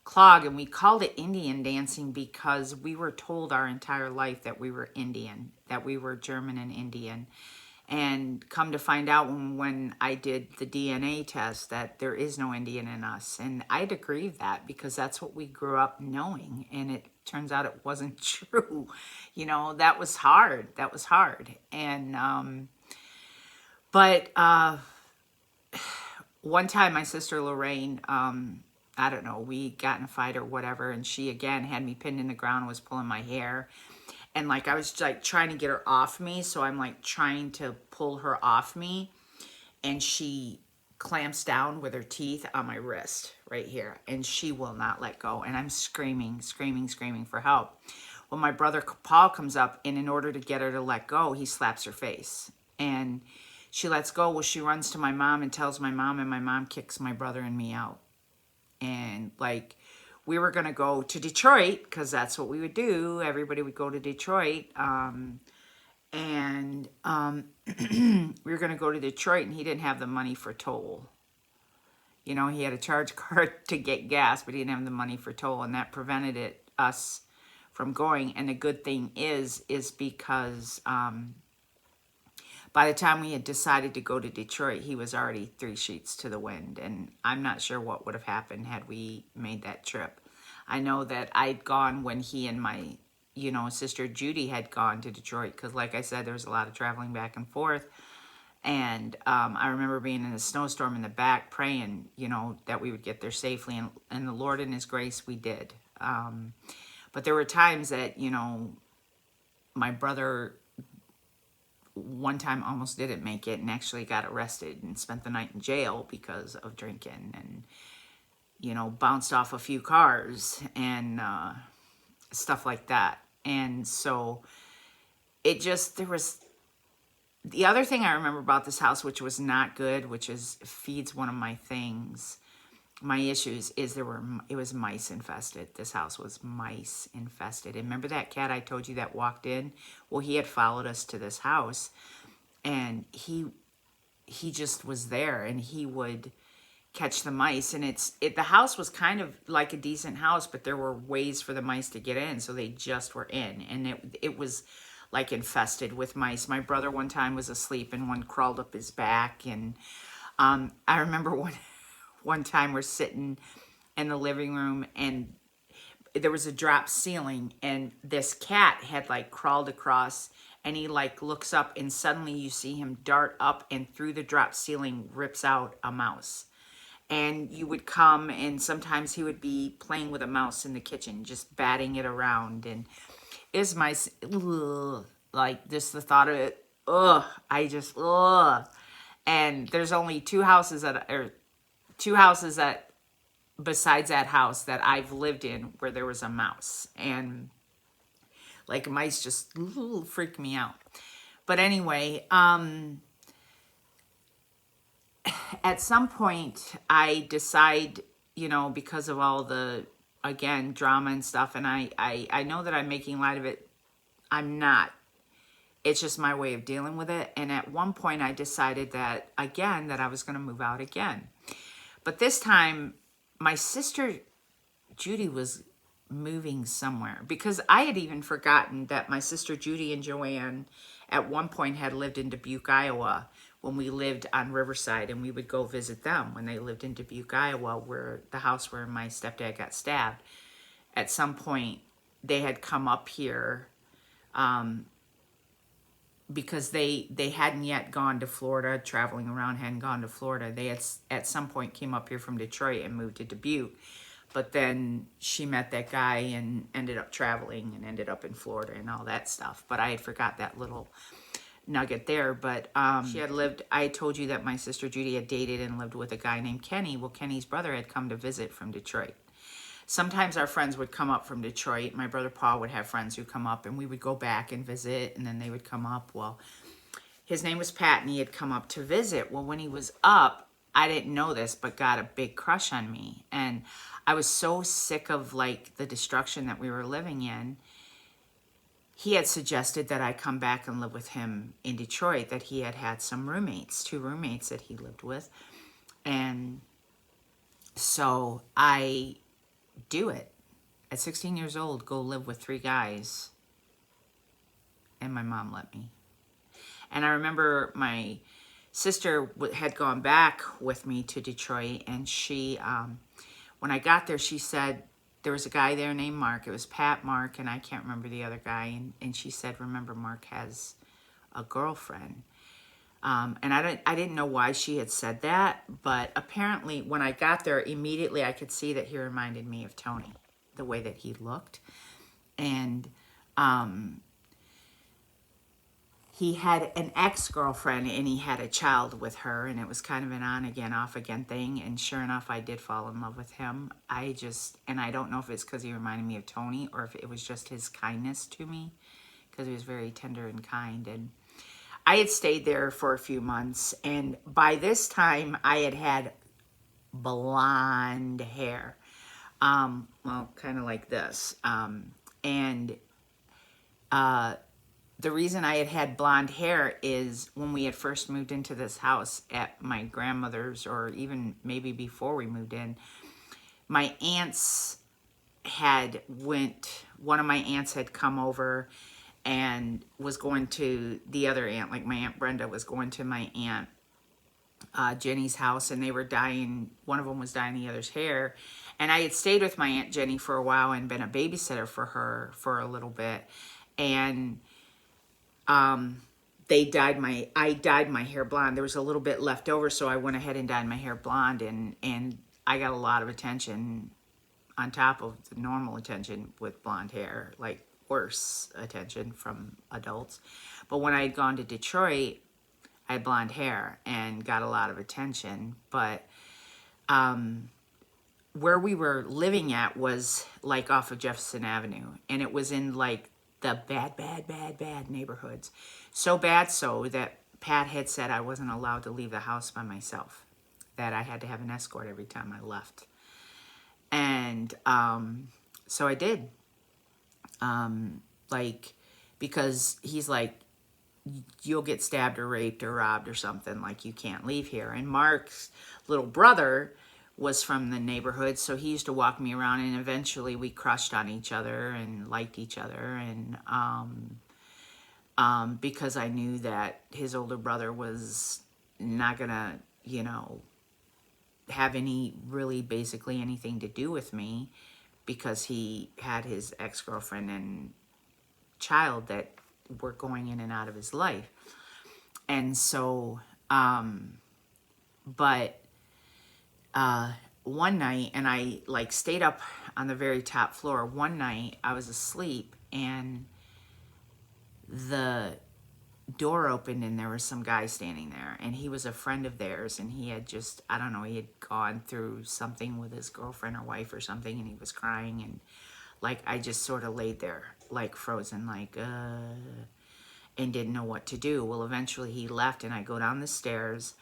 clog, and we called it Indian dancing because we were told our entire life that we were Indian, that we were German and Indian. And come to find out when I did the DNA test that there is no Indian in us. And I'd agree with that because that's what we grew up knowing. And it turns out it wasn't true. You know, that was hard. That was hard. And, one time my sister Lorraine, I don't know, we got in a fight or whatever. And she again had me pinned in the ground and was pulling my hair. And like, I was like trying to get her off me. So I'm like trying to pull her off me. And she clamps down with her teeth on my wrist right here. And she will not let go. And I'm screaming, screaming, screaming for help. Well, my brother Paul comes up, and in order to get her to let go, he slaps her face. And she lets go. Well, she runs to my mom and tells my mom, and my mom kicks my brother and me out. And like, we were going to go to Detroit because that's what we would do. Everybody would go to Detroit. We were going to go to Detroit, and he didn't have the money for toll. You know, he had a charge card to get gas, but he didn't have the money for toll, and that prevented us from going. And the good thing is because by the time we had decided to go to Detroit, he was already 3 sheets to the wind. And I'm not sure what would have happened had we made that trip. I know that I'd gone when he and my, you know, sister Judy had gone to Detroit. Because like I said, there was a lot of traveling back and forth. And I remember being in a snowstorm in the back praying, you know, that we would get there safely. And the Lord in his grace, we did. But there were times that, you know, my brother one time almost didn't make it and actually got arrested and spent the night in jail because of drinking, and, you know, bounced off a few cars and stuff like that. And so it just, there was, the other thing I remember about this house, which was not good, which is feeds one of my things, my issues, is it was mice infested. This house was mice infested. And remember that cat I told you that walked in? Well, he had followed us to this house, and he just was there, and he would catch the mice. And the house was kind of like a decent house, but there were ways for the mice to get in, so they just were in, and it was like infested with mice. My brother one time was asleep, and one crawled up his back. And I remember one time we're sitting in the living room, and there was a drop ceiling, and this cat had like crawled across, and he like looks up, and suddenly you see him dart up, and through the drop ceiling rips out a mouse. And you would come, and sometimes he would be playing with a mouse in the kitchen, just batting it around. And it's my, like, just the thought of it, and there's only two houses that besides that house that I've lived in where there was a mouse, and like mice just freak me out. But anyway, at some point I decide, you know, because of all the, again, drama and stuff, and I know that I'm making light of it. I'm not. It's just my way of dealing with it. And at one point I decided that, again, that I was going to move out again. But this time, my sister Judy was moving somewhere, because I had even forgotten that my sister Judy and Joanne at one point had lived in Dubuque, Iowa, when we lived on Riverside, and we would go visit them when they lived in Dubuque, Iowa, where the house where my stepdad got stabbed. At some point, they had come up here because they hadn't yet gone to Florida, traveling around, hadn't gone to Florida. They had at some point came up here from Detroit and moved to Dubuque. But then she met that guy and ended up traveling and ended up in Florida and all that stuff. But I had forgot that little nugget there. But she had lived, I told you that my sister Judy had dated and lived with a guy named Kenny. Well, Kenny's brother had come to visit from Detroit. sometimes our friends would come up from Detroit. My brother Paul would have friends who come up, and we would go back and visit, and then they would come up. Well, his name was Pat, and he had come up to visit. Well, when he was up, I didn't know this, but got a big crush on me. And I was so sick of like the destruction that we were living in. He had suggested that I come back and live with him in Detroit, that he had had some roommates, 2 roommates that he lived with. And so I do it. At 16 years old, go live with 3 guys. And my mom let me. And I remember my sister had gone back with me to Detroit, and she, when I got there, she said, there was a guy there named Mark. It was Pat, Mark, and I can't remember the other guy. And she said, remember, Mark has a girlfriend. And I didn't know why she had said that, but apparently when I got there, immediately I could see that he reminded me of Tony, the way that he looked. And he had an ex-girlfriend, and he had a child with her, and it was kind of an on-again, off-again thing. And sure enough, I did fall in love with him. And I don't know if it's because he reminded me of Tony or if it was just his kindness to me, because he was very tender and kind. And I had stayed there for a few months, and by this time, I had had blonde hair. Well, kind of like this. The reason I had had blonde hair is when we had first moved into this house at my grandmother's, or even maybe before we moved in, my aunts one of my aunts had come over and was going to the other aunt, like my Aunt Brenda was going to my Aunt Jenny's house, and they were dyeing, one of them was dyeing the other's hair. And I had stayed with my Aunt Jenny for a while and been a babysitter for her for a little bit. And I dyed my hair blonde. There was a little bit left over, so I went ahead and dyed my hair blonde, and I got a lot of attention on top of the normal attention with blonde hair, like worse attention from adults. But when I had gone to Detroit, I had blonde hair and got a lot of attention. But where we were living at was like off of Jefferson Avenue, and it was in like the bad neighborhoods. So bad so that Pat had said I wasn't allowed to leave the house by myself, that I had to have an escort every time I left. And so I did. Because he's like, you'll get stabbed or raped or robbed or something, like you can't leave here. And Mark's little brother was from the neighborhood, so he used to walk me around, and eventually we crushed on each other and liked each other. And because I knew that his older brother was not gonna, have basically anything to do with me, because he had his ex-girlfriend and child that were going in and out of his life. And so, one night, and I stayed up on the very top floor. One night I was asleep, and the door opened, and there was some guy standing there, and he was a friend of theirs, and he had just, I don't know, he had gone through something with his girlfriend or wife or something, and he was crying, and I just sort of laid there frozen, and didn't know what to do. Well, eventually he left, and I go down the stairs,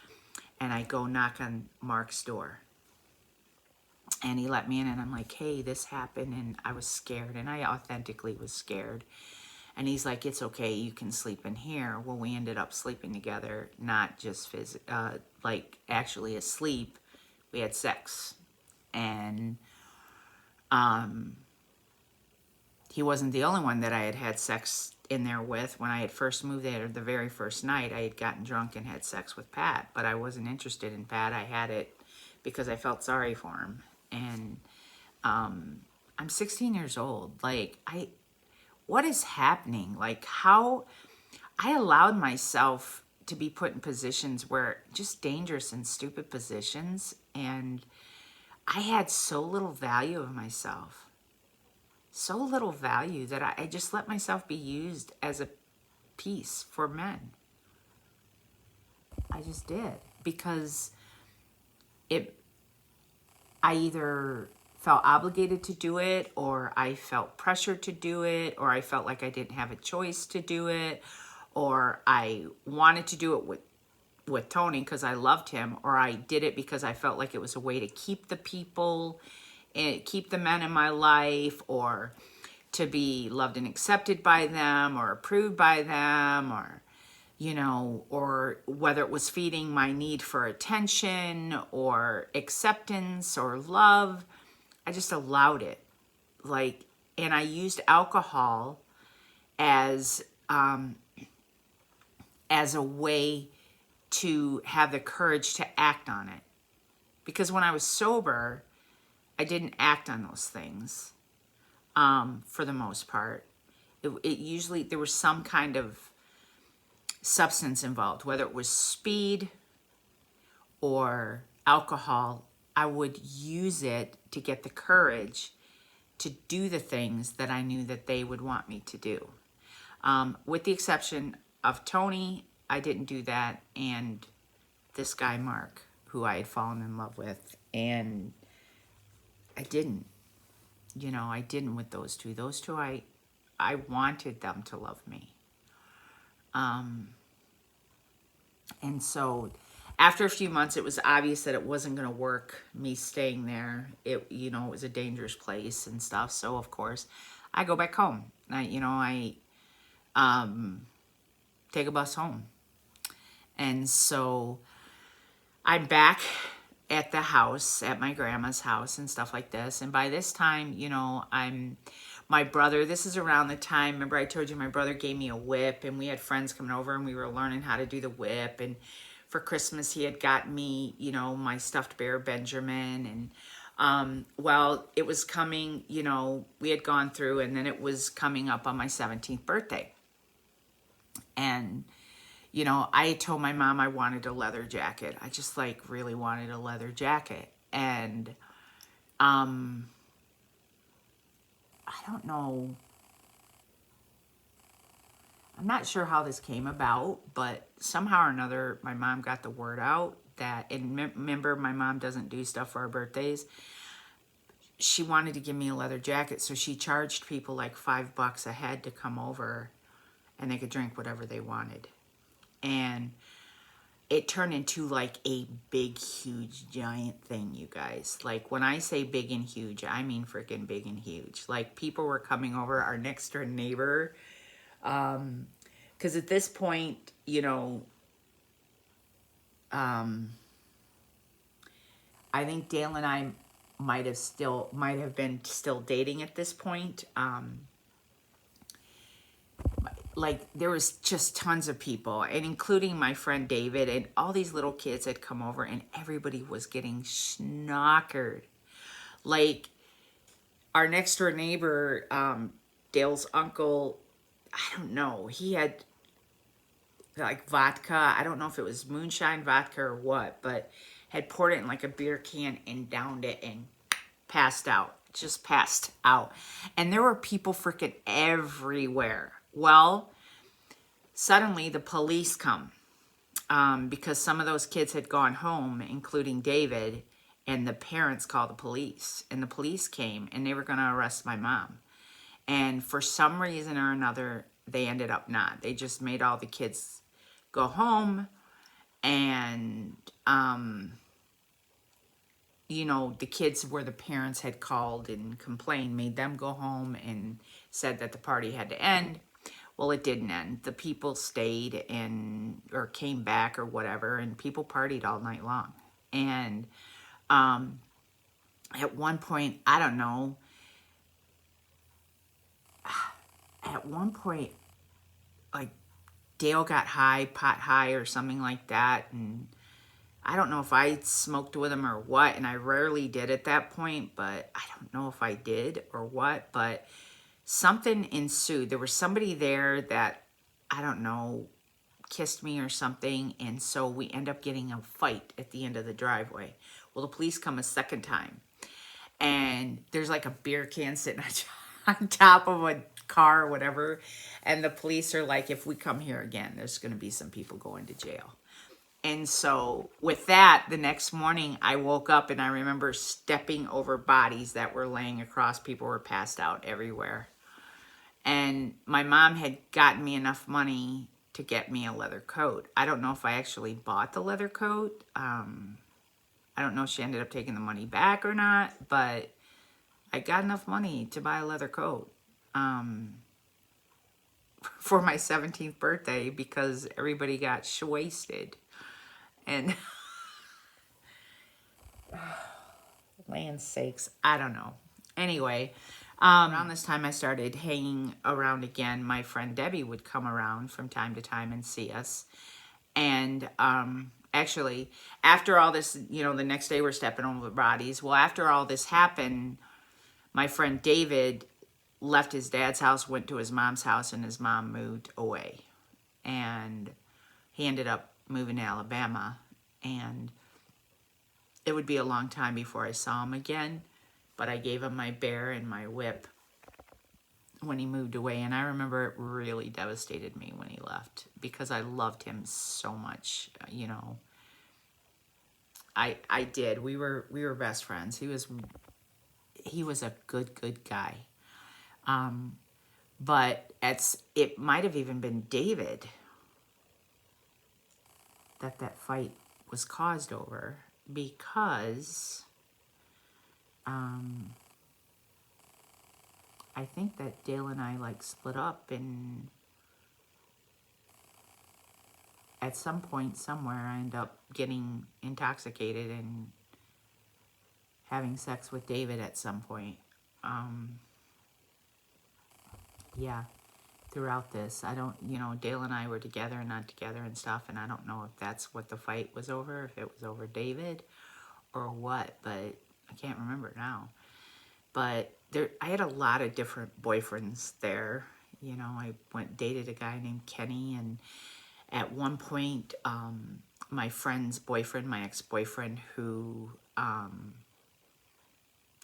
and I go knock on Mark's door, and he let me in, and I'm like, hey, this happened, and I was scared, and I authentically was scared. And he's like, it's okay, you can sleep in here. Well, we ended up sleeping together, not just actually asleep. We had sex. And he wasn't the only one that I had had sex in there with. When I had first moved there, the very first night, I had gotten drunk and had sex with Pat. But I wasn't interested in Pat. I had it because I felt sorry for him. And I'm 16 years old. What is happening? How I allowed myself to be put in positions where just dangerous and stupid positions, and I had so little value of myself, so little value that I just let myself be used as a piece for men. I just did, because I either felt obligated to do it, or I felt pressured to do it, or I felt like I didn't have a choice to do it, or I wanted to do it with Tony because I loved him, or I did it because I felt like it was a way to keep the people and keep the men in my life, or to be loved and accepted by them, or approved by them, or, you know, or whether it was feeding my need for attention or acceptance or love. I just allowed it. Like, and I used alcohol as a way to have the courage to act on it. Because when I was sober, I didn't act on those things for the most part. It usually, there was some kind of substance involved, whether it was speed or alcohol. I would use it to get the courage to do the things that I knew that they would want me to do. With the exception of Tony, I didn't do that, and this guy, Mark, who I had fallen in love with, and I didn't. You know, I didn't with those two. Those two, I wanted them to love me. And so after a few months, it was obvious that it wasn't going to work, me staying there. It, you know, it was a dangerous place and stuff. So, of course, I go back home. I take a bus home. And so I'm back at the house, at my grandma's house and stuff like this. And by this time, you know, my brother, this is around the time, remember I told you my brother gave me a whip, and we had friends coming over and we were learning how to do the whip. And for Christmas, he had gotten me, you know, my stuffed bear Benjamin. And well, it was coming, you know, we had gone through, and then it was coming up on my 17th birthday. And you know, I told my mom I wanted a leather jacket. I just like really wanted a leather jacket. And I don't know. I'm not sure how this came about, but somehow or another, my mom got the word out that, and remember, my mom doesn't do stuff for our birthdays. She wanted to give me a leather jacket, so she charged people like $5 a head to come over, and they could drink whatever they wanted. And it turned into like a big, huge, giant thing, you guys. Like, when I say big and huge, I mean freaking big and huge. Like, people were coming over, our next door neighbor. Because at this point, you know, I think Dale and I might have been still dating at this point. Like, there was just tons of people, and including my friend David, and all these little kids had come over, and everybody was getting schnockered. Like, our next door neighbor, Dale's uncle, I don't know, he had like vodka. I don't know if it was moonshine vodka or what, but had poured it in like a beer can and downed it and passed out. Just passed out. And there were people freaking everywhere. Well, suddenly the police come because some of those kids had gone home, including David, and the parents called the police. And the police came, and they were going to arrest my mom. And for some reason or another, they ended up not. They just made all the kids go home, and you know, the kids where the parents had called and complained made them go home and said that the party had to end. Well, it didn't end. The people stayed or came back or whatever, and people partied all night long. And at one point, I don't know, like, Dale got high, pot high or something like that, and I don't know if I smoked with him or what, and I rarely did at that point, but I don't know if I did or what, but something ensued. There was somebody there that, I don't know, kissed me or something, and so we end up getting a fight at the end of the driveway. Well, the police come a second time, and there's like a beer can sitting on top of a car or whatever, and the police are like, if we come here again, there's going to be some people going to jail. And so with that, the next morning I woke up and I remember stepping over bodies that were laying across. People were passed out everywhere. And my mom had gotten me enough money to get me a leather coat. I don't know if I actually bought the leather coat. I don't know if she ended up taking the money back or not, but I got enough money to buy a leather coat for my 17th birthday because everybody got wasted. And land's sakes, I don't know. Anyway, around this time I started hanging around again. My friend Debbie would come around from time to time and see us. And actually, after all this, the next day we're stepping over bodies. Well, after all this happened, my friend David left his dad's house, went to his mom's house, and his mom moved away. And he ended up moving to Alabama. And it would be a long time before I saw him again. But I gave him my bear and my whip when he moved away. And I remember it really devastated me when he left because I loved him so much, I did. We were best friends. He was a good guy. But it might have even been David that fight was caused over because I think that Dale and I split up, and at some point somewhere I end up getting intoxicated and having sex with David at some point. Yeah, throughout this, I don't, Dale and I were together and not together and stuff, and I don't know if that's what the fight was over, if it was over David or what, but I can't remember now. But I had a lot of different boyfriends there. I dated a guy named Kenny, and at one point, my friend's boyfriend, my ex-boyfriend, who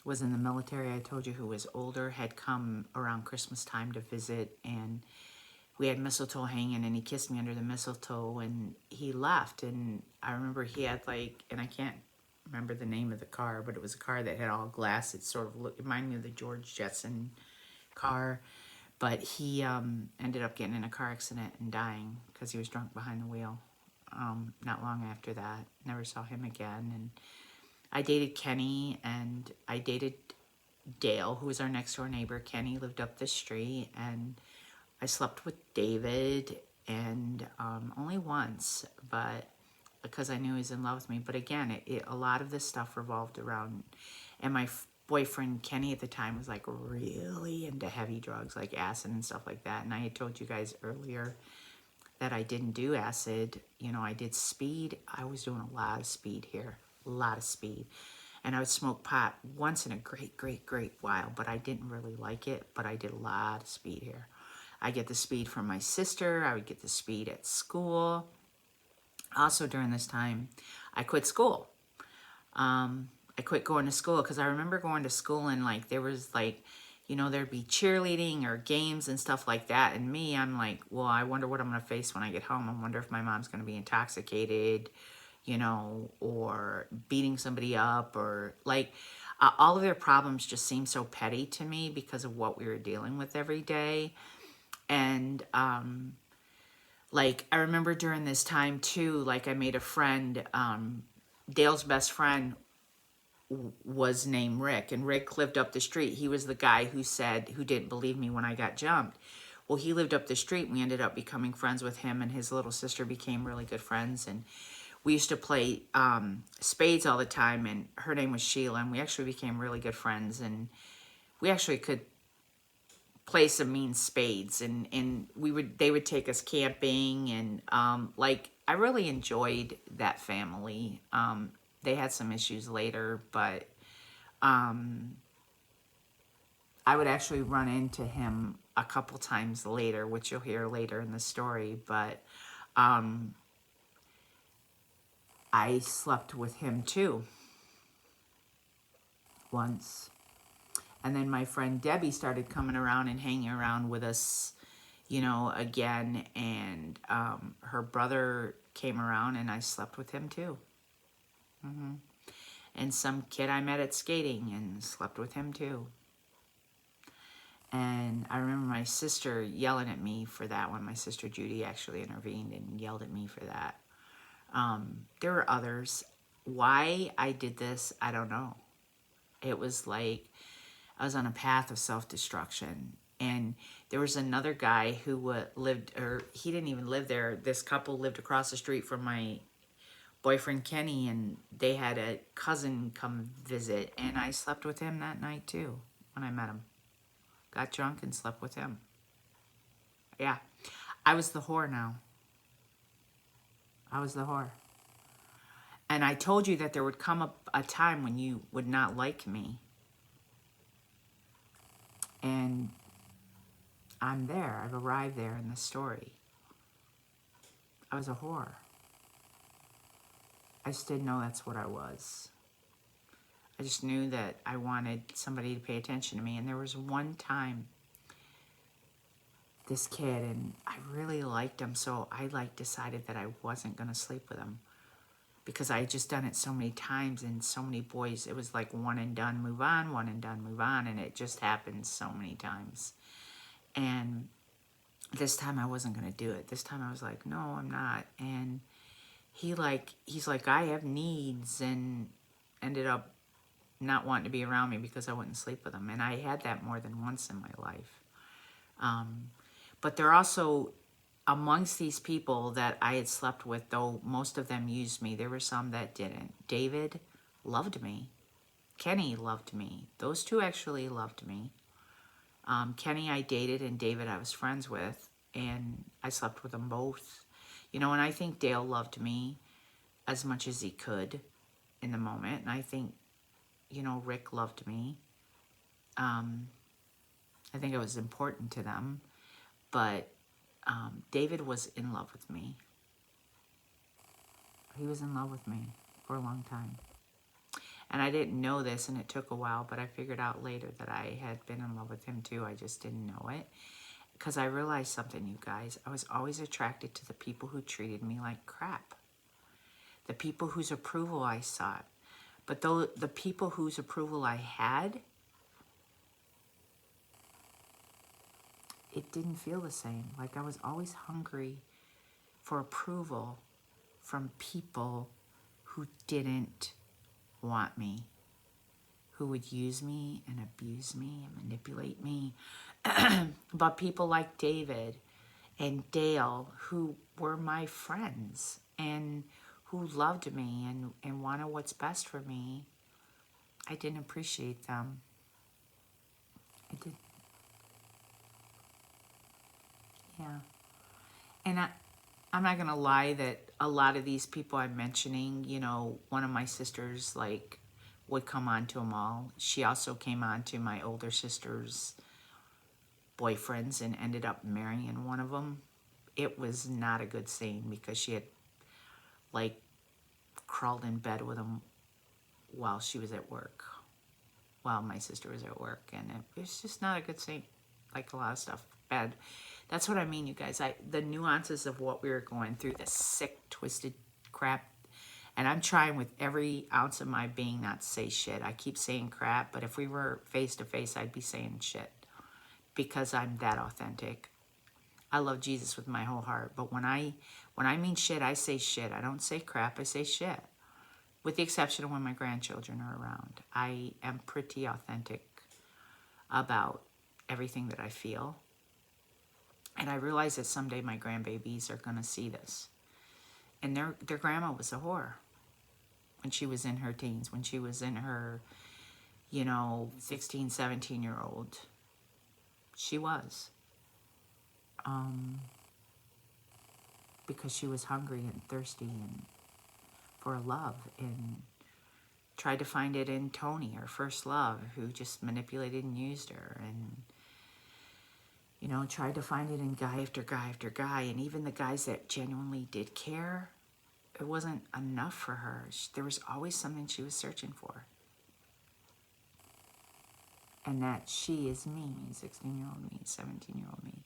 was in the military, I told you, who was older, had come around Christmas time to visit, and we had mistletoe hanging, and he kissed me under the mistletoe, and he left. And I remember he had and I can't remember the name of the car, but it was a car that had all glass. It sort of reminded me of the George Jetson car. But he ended up getting in a car accident and dying because he was drunk behind the wheel. Not long after that, never saw him again. And I dated Kenny, and I dated Dale, who was our next door neighbor. Kenny lived up the street, and I slept with David, and only once, but because I knew he was in love with me. But again, a lot of this stuff revolved around, and my boyfriend Kenny at the time was really into heavy drugs, like acid and stuff like that. And I had told you guys earlier that I didn't do acid. I did speed. I was doing a lot of speed here, a lot of speed. And I would smoke pot once in a great while, but I didn't really like it. But I did a lot of speed here. I get the speed from my sister. I would get the speed at school. Also during this time, I quit school. I quit going to school because I remember going to school and there was there'd be cheerleading or games and stuff like that. And me, I'm like, well, I wonder what I'm going to face when I get home. I wonder if my mom's going to be intoxicated, or beating somebody up, or all of their problems just seemed so petty to me because of what we were dealing with every day. And I remember during this time too, I made a friend, Dale's best friend was named Rick, and Rick lived up the street. He was the guy who didn't believe me when I got jumped. Well, he lived up the street, and we ended up becoming friends with him, and his little sister became really good friends, and we used to play spades all the time, and her name was Sheila, and we actually became really good friends, and we actually could play some mean spades, and they would take us camping, and I really enjoyed that family. They had some issues later, but I would actually run into him a couple times later, which you'll hear later in the story. But I slept with him too once. And then my friend Debbie started coming around and hanging around with us, again. And her brother came around and I slept with him too. And some kid I met at skating and slept with him too. And I remember my sister yelling at me for that one. My sister Judy actually intervened and yelled at me for that. There were others. Why I did this, I don't know. It was like I was on a path of self-destruction. And there was another guy who lived, or he didn't even live there. This couple lived across the street from my boyfriend Kenny, and they had a cousin come visit. And I slept with him that night too when I met him. Got drunk and slept with him. Yeah, I was the whore now. I was the whore. And I told you that there would come a time when you would not like me. And I'm there. I've arrived there in the story. I was a whore. I just didn't know that's what I was. I just knew that I wanted somebody to pay attention to me. And there was one time, this kid, and I really liked him, so I decided that I wasn't going to sleep with him. Because I had just done it so many times, and so many boys, it was like one and done, move on, one and done, move on, and it just happened so many times. And this time I wasn't going to do it. This time I was like, no, I'm not. And he's like, I have needs, and ended up not wanting to be around me because I wouldn't sleep with him. And I had that more than once in my life. But there also, amongst these people that I had slept with, though most of them used me, there were some that didn't. David loved me. Kenny loved me. Those two actually loved me. Kenny I dated, and David I was friends with, and I slept with them both. You know, and I think Dale loved me as much as he could in the moment. And I think, you know, Rick loved me. I think it was important to them. But David was in love with me. He was in love with me for a long time. And I didn't know this, and it took a while, but I figured out later that I had been in love with him too. I just didn't know it. Because I realized something, you guys. I was always attracted to the people who treated me like crap. The people whose approval I sought. But the people whose approval I had, it didn't feel the same. Like I was always hungry for approval from people who didn't want me, who would use me and abuse me and manipulate me. But people like David and Dale, who were my friends and who loved me and wanted what's best for me, I didn't appreciate them. I did. Yeah. And I'm not going to lie that a lot of these people I'm mentioning, you know, one of my sisters, like, would come on to them all. She also came on to my older sister's boyfriends and ended up marrying one of them. It was not a good scene because she had, like, crawled in bed with him while she was at work, while my sister was at work. And it was just not a good scene. Like, a lot of stuff bad. That's what I mean, you guys. The nuances of what we were going through, the sick, twisted crap. And I'm trying with every ounce of my being not to say shit. I keep saying crap, but if we were face to face, I'd be saying shit because I'm that authentic. I love Jesus with my whole heart, but when I mean shit, I say shit. I don't say crap, I say shit. With the exception of when my grandchildren are around. I am pretty authentic about everything that I feel. And I realize that someday my grandbabies are going to see this. And their grandma was a whore when she was in her teens, when she was in her, 16, 17-year-old. She was. Because she was hungry and thirsty and for love, and tried to find it in Tony, her first love, who just manipulated and used her, and tried to find it in guy after guy after guy. And even the guys that genuinely did care, it wasn't enough for her. There was always something she was searching for. And that she is me, 16-year-old me, 17-year-old me.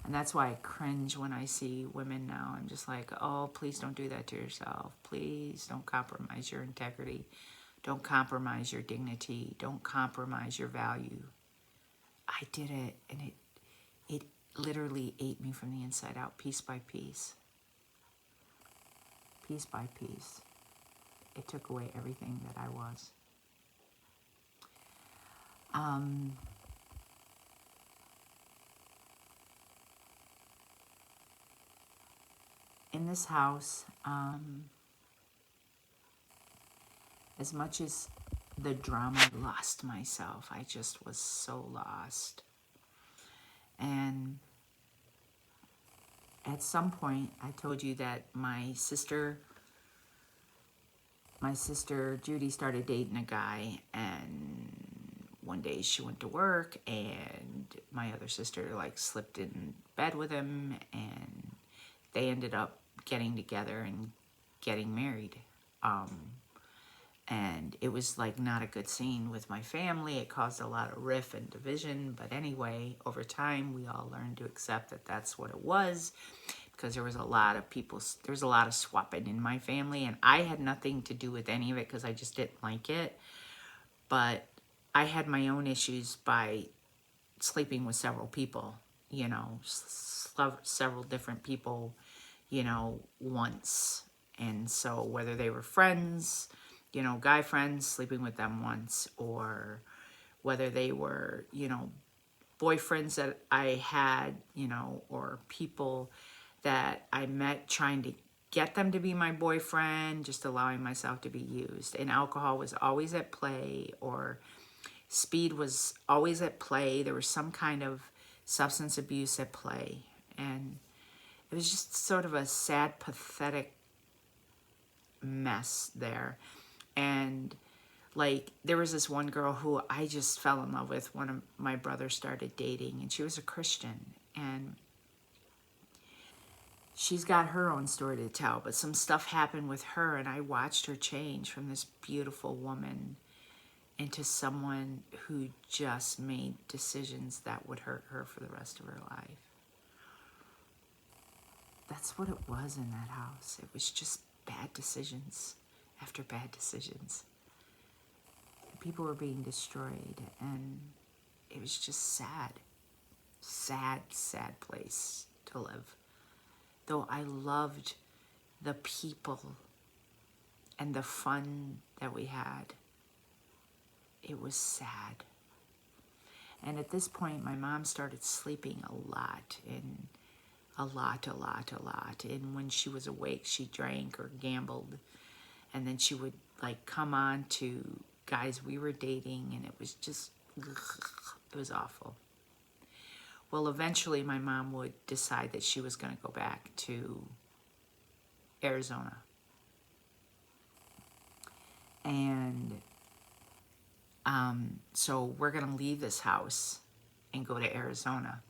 And that's why I cringe when I see women now. I'm just like, oh, please don't do that to yourself. Please don't compromise your integrity. Don't compromise your dignity. Don't compromise your value. I did it, and it literally ate me from the inside out, piece by piece. Piece by piece. It took away everything that I was. In this house, as much as the drama, I lost myself. I just was so lost. And at some point, I told you that my sister Judy started dating a guy, and one day she went to work, and my other sister like slipped in bed with him, and they ended up getting together and getting married. And it was like not a good scene with my family. It caused a lot of rift and division. But anyway, over time, we all learned to accept that that's what it was, because there was a lot of people, there's a lot of swapping in my family, and I had nothing to do with any of it because I just didn't like it. But I had my own issues by sleeping with several people, you know, several different people, you know, once. And so whether they were friends, you know, guy friends, sleeping with them once, or whether they were, you know, boyfriends that I had, you know, or people that I met trying to get them to be my boyfriend, just allowing myself to be used. And alcohol was always at play, or speed was always at play. There was some kind of substance abuse at play. And it was just sort of a sad, pathetic mess there. And like, there was this one girl who I just fell in love with when my brother started dating, and she was a Christian, and she's got her own story to tell, but some stuff happened with her, and I watched her change from this beautiful woman into someone who just made decisions that would hurt her for the rest of her life. That's what it was in that house. It was just bad decisions after bad decisions. People were being destroyed, and it was just sad. Sad, sad place to live. Though I loved the people and the fun that we had, it was sad. And at this point, my mom started sleeping a lot, and a lot. And when she was awake, she drank or gambled, and then she would like come on to guys we were dating, and it was just, it was awful. Well, eventually my mom would decide that she was going to go back to Arizona. And so we're going to leave this house and go to Arizona.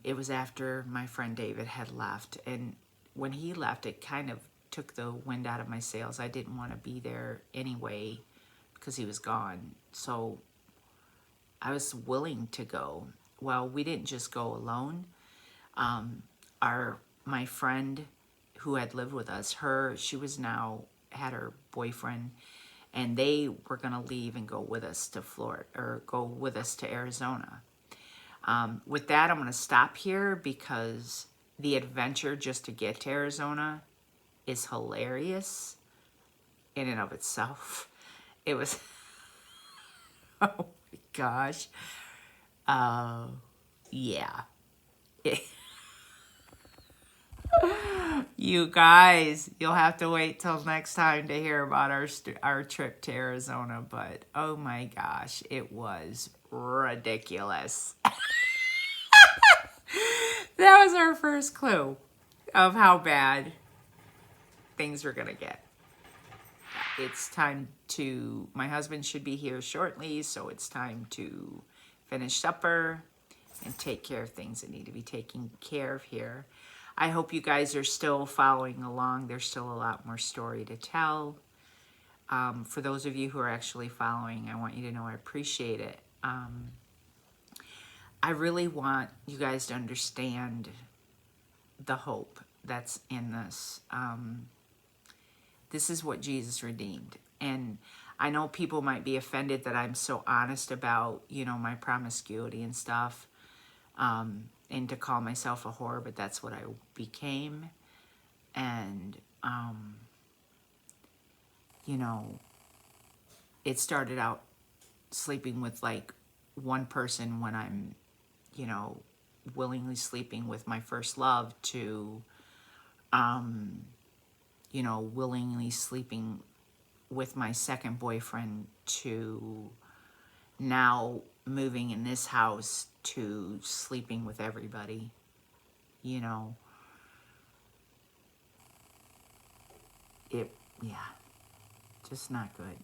It was after my friend David had left. And when he left, it kind of took the wind out of my sails. I didn't want to be there anyway because he was gone. So I was willing to go. Well, we didn't just go alone. My friend who had lived with us, she was now had her boyfriend, and they were gonna leave and go with us to Florida, or go with us to Arizona. With that, I'm gonna stop here because the adventure just to get to Arizona is hilarious in and of itself. It was, oh my gosh. Yeah. You guys, you'll have to wait till next time to hear about our trip to Arizona, but oh my gosh, it was ridiculous. That was our first clue of how bad things were gonna get. It's time to, my husband should be here shortly, so it's time to finish supper and take care of things that need to be taken care of here. I hope you guys are still following along. There's still a lot more story to tell. For those of you who are actually following, I want you to know I appreciate it. I really want you guys to understand the hope that's in this. This is what Jesus redeemed. And I know people might be offended that I'm so honest about, you know, my promiscuity and stuff, and to call myself a whore, but that's what I became. And, you know, it started out sleeping with like one person when I'm, you know, willingly sleeping with my first love to, you know, willingly sleeping with my second boyfriend to now moving in this house to sleeping with everybody, you know. Yeah, just not good.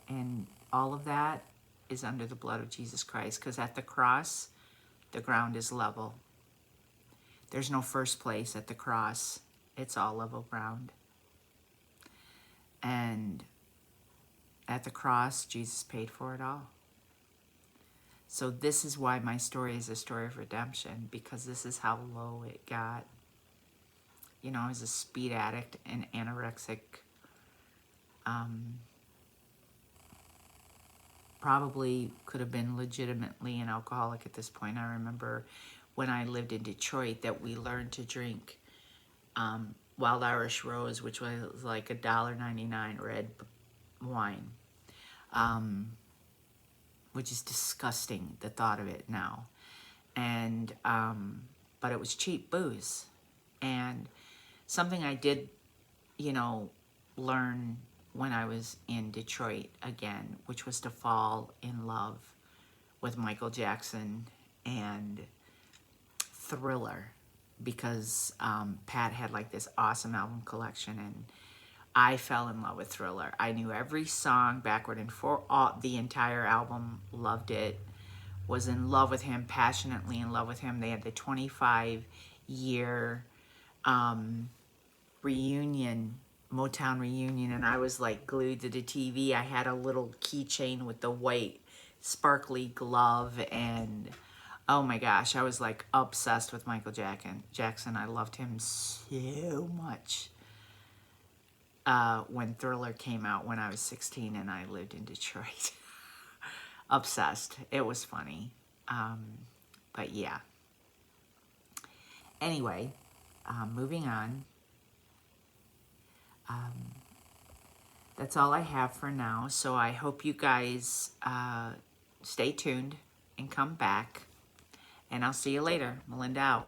And all of that is under the blood of Jesus Christ, because at the cross, the ground is level. There's no first place at the cross. It's all level ground. And at the cross, Jesus paid for it all. So this is why my story is a story of redemption, because this is how low it got. You know, I was a speed addict and anorexic. Probably could have been legitimately an alcoholic at this point. I remember when I lived in Detroit that we learned to drink Wild Irish Rose, which was like $1.99 red wine, which is disgusting, the thought of it now. And but it was cheap booze. And something I did, you know, learn when I was in Detroit again, which was to fall in love with Michael Jackson and Thriller, because Pat had like this awesome album collection, and I fell in love with Thriller. I knew every song backward and forward, the entire album, loved it, was in love with him, passionately in love with him. They had the 25-year reunion, Motown reunion, and I was like glued to the TV. I had a little keychain with the white sparkly glove, and oh my gosh, I was like obsessed with Michael Jackson. I loved him so much. When Thriller came out when I was 16 and I lived in Detroit. Obsessed. It was funny. But yeah. Anyway, moving on. That's all I have for now. So I hope you guys stay tuned and come back. And I'll see you later. Melinda out.